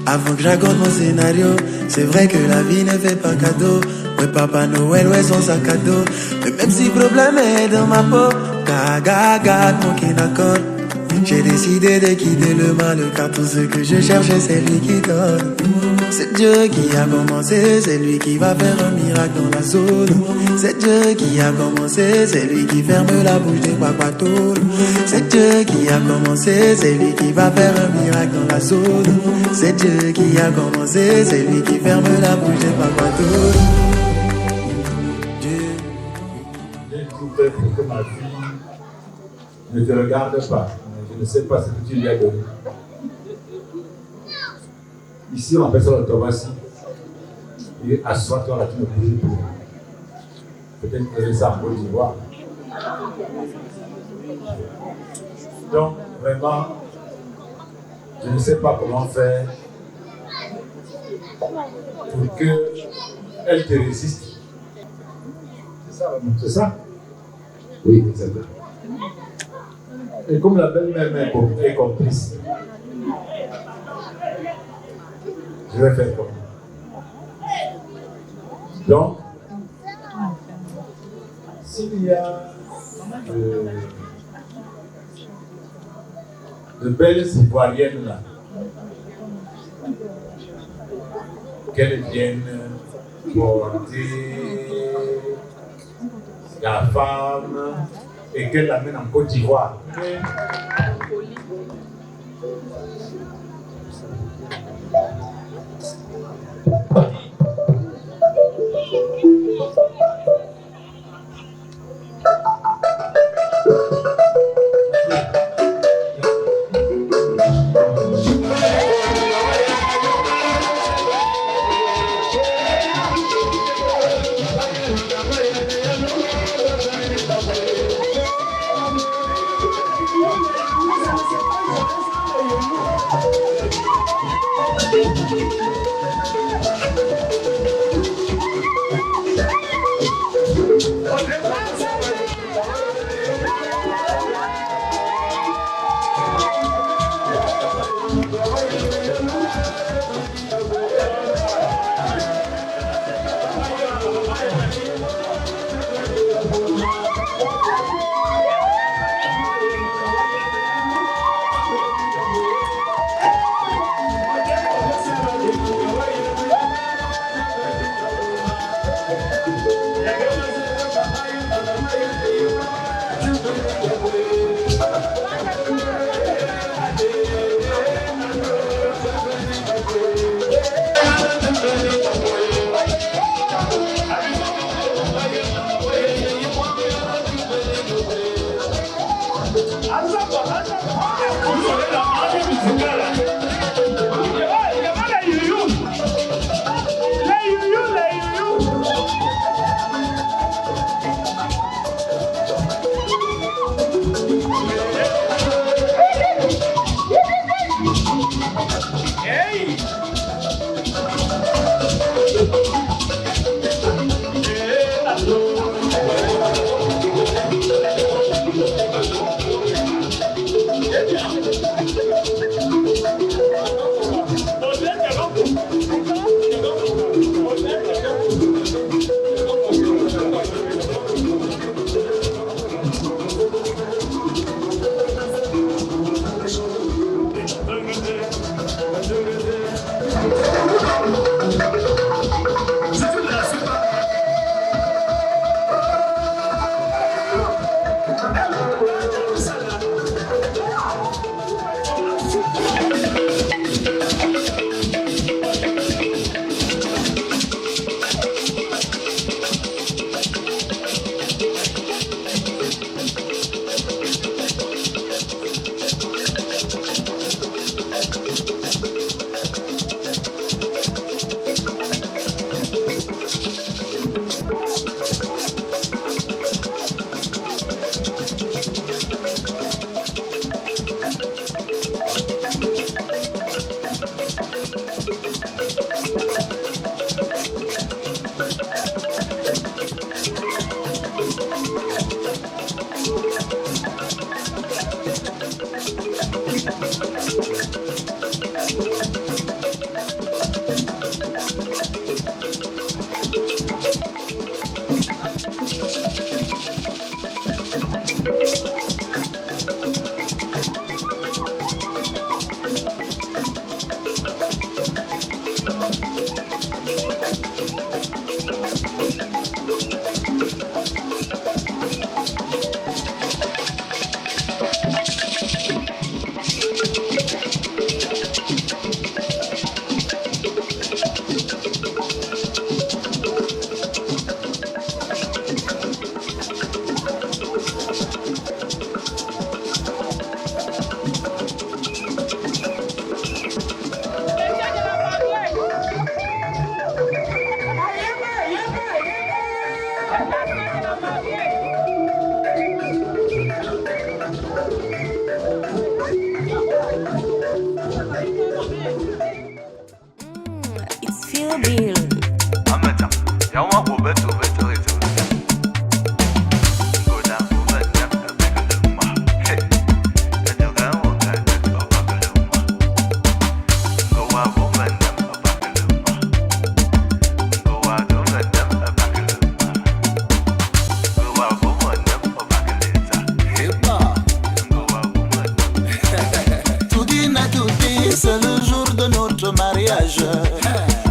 Avant que j'accorde mon scénario, c'est vrai que la vie ne fait pas cadeau. Ouais, Papa Noël, ouais, son sac à dos. Mais même si le problème est dans ma peau, gaga, mon qui n'accorde. J'ai décidé de quitter le mal, car tout ce que je cherche, c'est lui qui donne. C'est Dieu qui a commencé, c'est lui qui va faire un miracle dans la zone. C'est Dieu qui a commencé, c'est lui qui ferme la bouche des papatoules. C'est Dieu qui a commencé, c'est lui qui va faire un miracle dans la zone. C'est Dieu qui a commencé, c'est lui qui ferme la bouche des papatoules. J'ai tout fait pour que ma fille ne te regarde pas. Je ne sais pas ce que tu lui as donné. Ici, on appelle ça l'automatie. Et assois-toi là, tu ne bouges plus. Peut-être que ça en Côte d'Ivoire. Donc, vraiment, je ne sais pas comment faire pour qu'elle te résiste. C'est ça, vraiment. C'est ça? Oui, exactement. Et comme la belle-mère est complice, je vais faire comme ça. Donc, s'il y a de belles Ivoiriennes là, qu'elles viennent porter la femme et qu'elles l'amènent en Côte d'Ivoire. It's feel real. C'est le jour de notre mariage.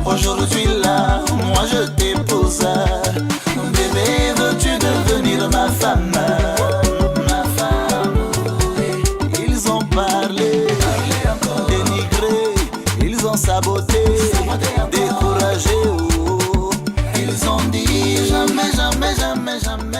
Aujourd'hui là, moi je t'épouse. Bébé, veux-tu devenir ma femme? Ma femme, oui. Ils ont parlé, dénigré, ils ont saboté, découragé. Oh. Ils ont dit jamais, jamais, jamais, jamais.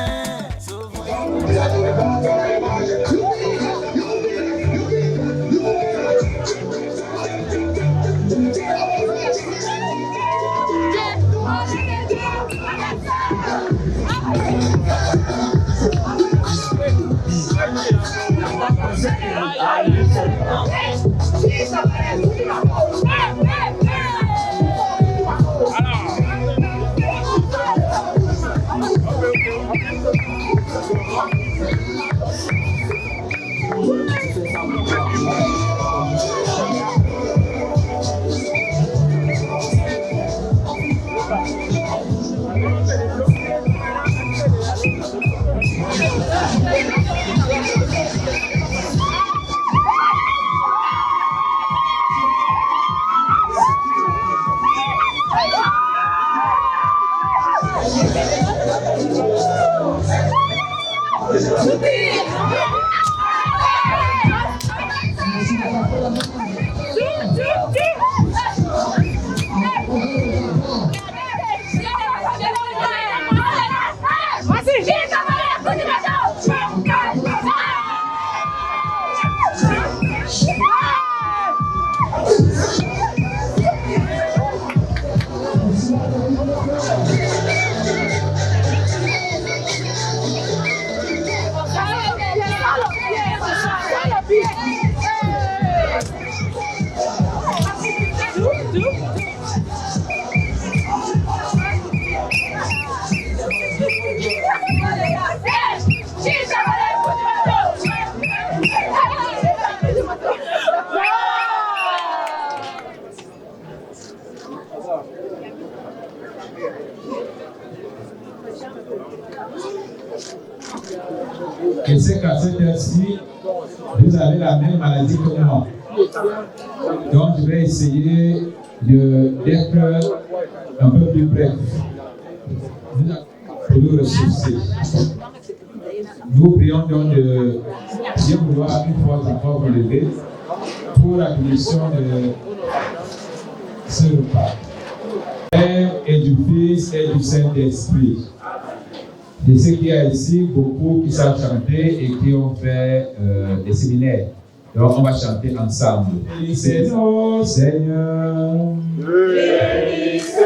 Je sais qu'à cette heure-ci, vous avez la même maladie que moi. Donc, je vais essayer d'être un peu plus bref pour nous ressourcer. Nous prions donc de bien vouloir une fois encore vous lever pour la bénédiction de ce repas. Et du Fils et du Saint-Esprit. Je sais qu'il y a ici beaucoup qui savent chanter et qui ont fait des séminaires. Donc on va chanter ensemble. Bénissez-nous, Seigneur. Bénissez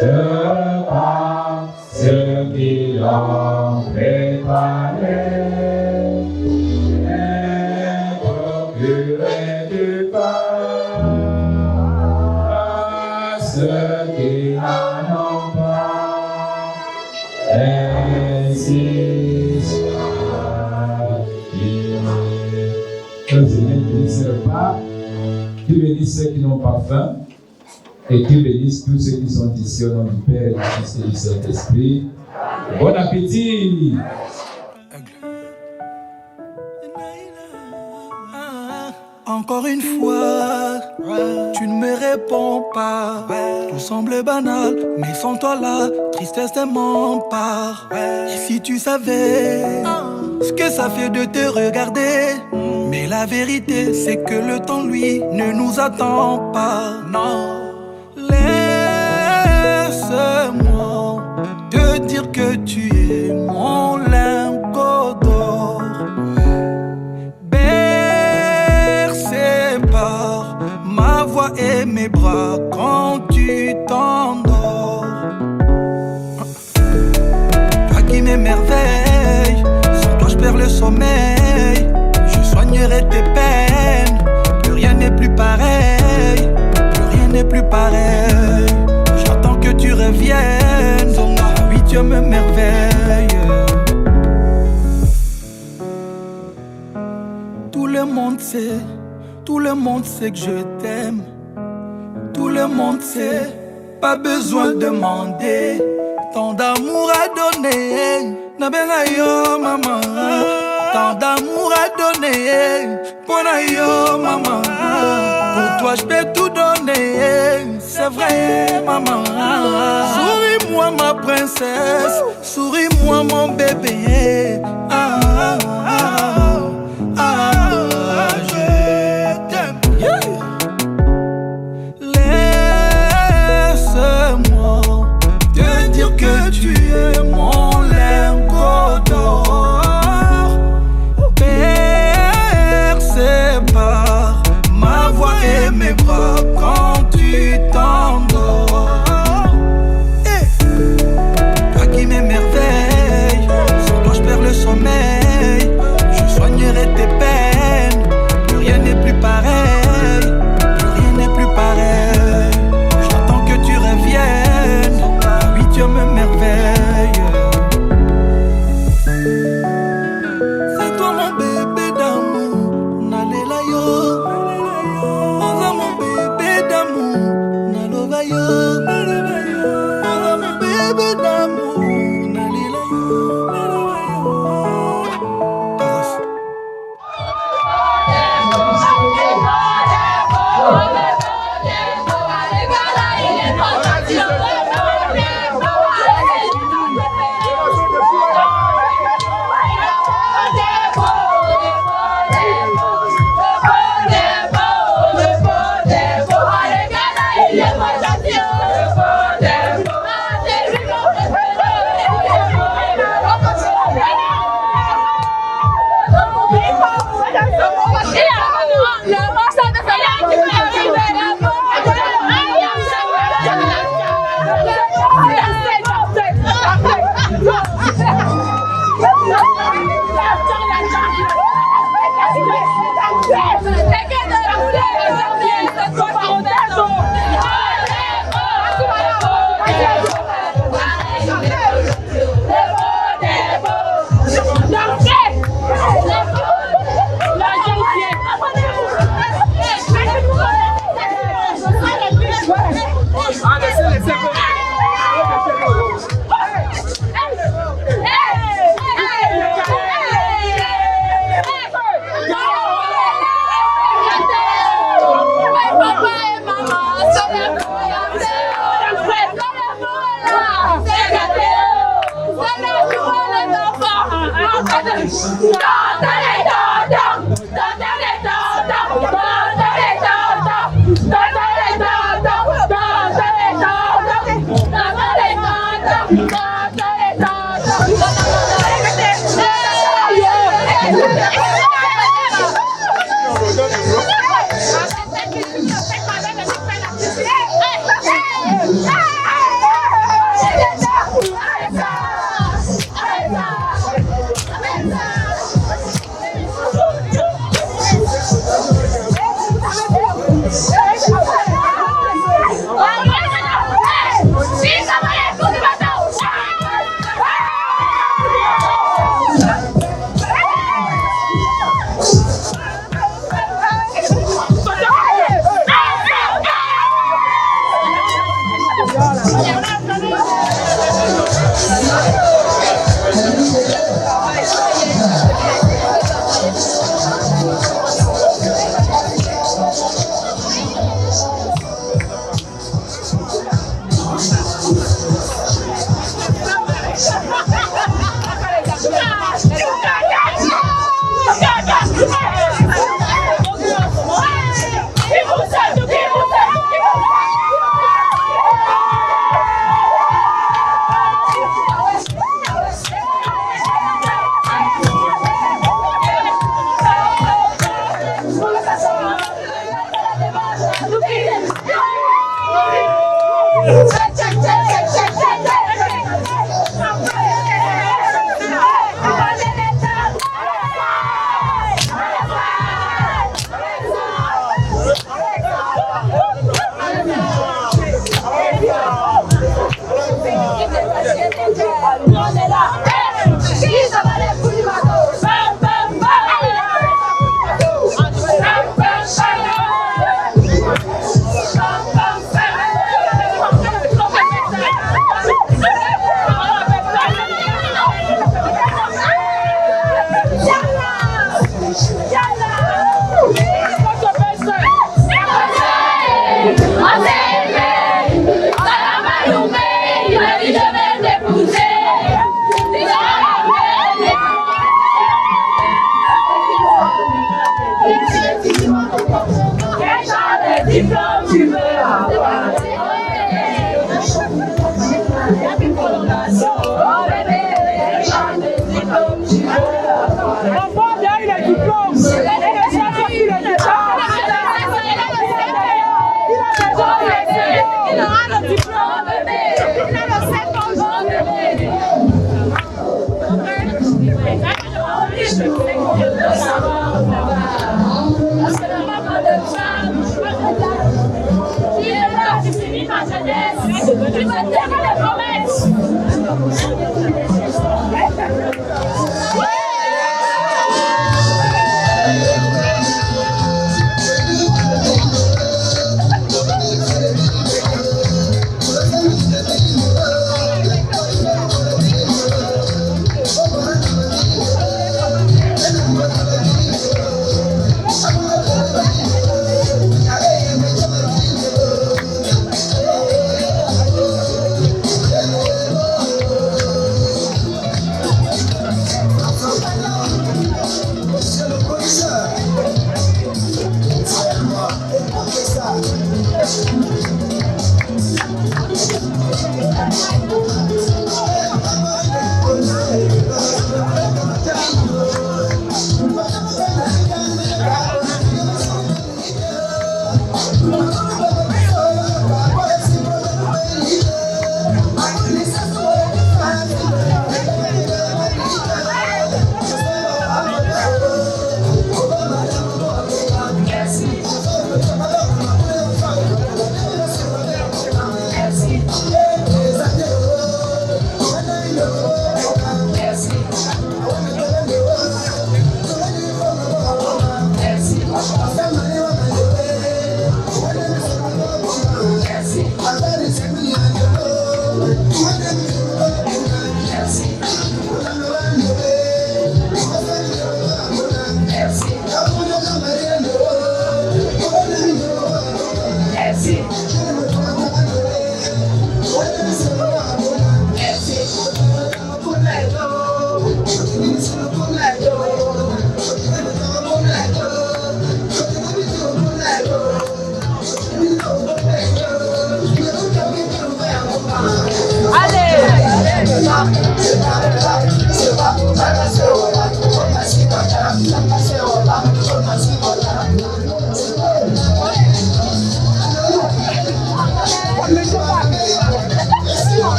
ce repas, ce qui l'ont préparé. Et procurez du pain à ceux qui n'en ont pas. Ainsi tu bénisses ceux qui n'ont pas faim et tu bénisses tous ceux qui sont ici au nom du Père, du Fils et du Saint-Esprit. Bon appétit! Encore une fois, tu ne me réponds pas. Tout semble banal, mais sans toi la tristesse m'empare. Et si tu savais ce que ça fait de te regarder, mais la vérité c'est que le temps lui ne nous attend pas. Non, laisse-moi te dire que tu es mon lingot d'or. Ma voix et mes bras quand tu t'endors. Toi qui m'émerveilles, sans toi je perds le sommeil. Je soignerai tes peines, plus rien n'est plus pareil. Plus rien n'est plus pareil. J'attends que tu reviennes, oui Dieu me merveille. Tout le monde sait. Tout le monde sait que je t'aime. Tout le monde sait, pas besoin de demander. Tant d'amour à donner, Nabena yo maman. Tant d'amour à donner, Pona yo maman. Pour toi je peux tout donner, c'est vrai maman. Souris-moi ma princesse, souris-moi mon bébé. Laisse-moi te dire que tu es mon lingot d'or. Percé par ma voix et mes bras quand tu t'endors. Toi qui m'émerveilles, sans toi je perds le sommeil. Je soignerai tes peines, plus rien n'est plus pareil. Plus rien n'est plus pareil. J'attends que tu reviennes, oui Dieu me merveille. C'est toi mon bébé d'amour, nalela yo. Oza mon bébé d'amour, nalova yo. Oza mon bébé d'amour, nalela yo. Taras.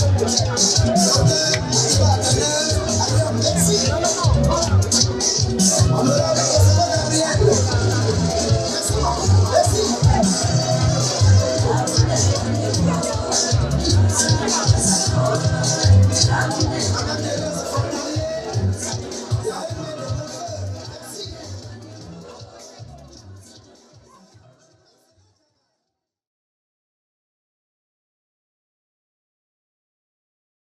Thank you.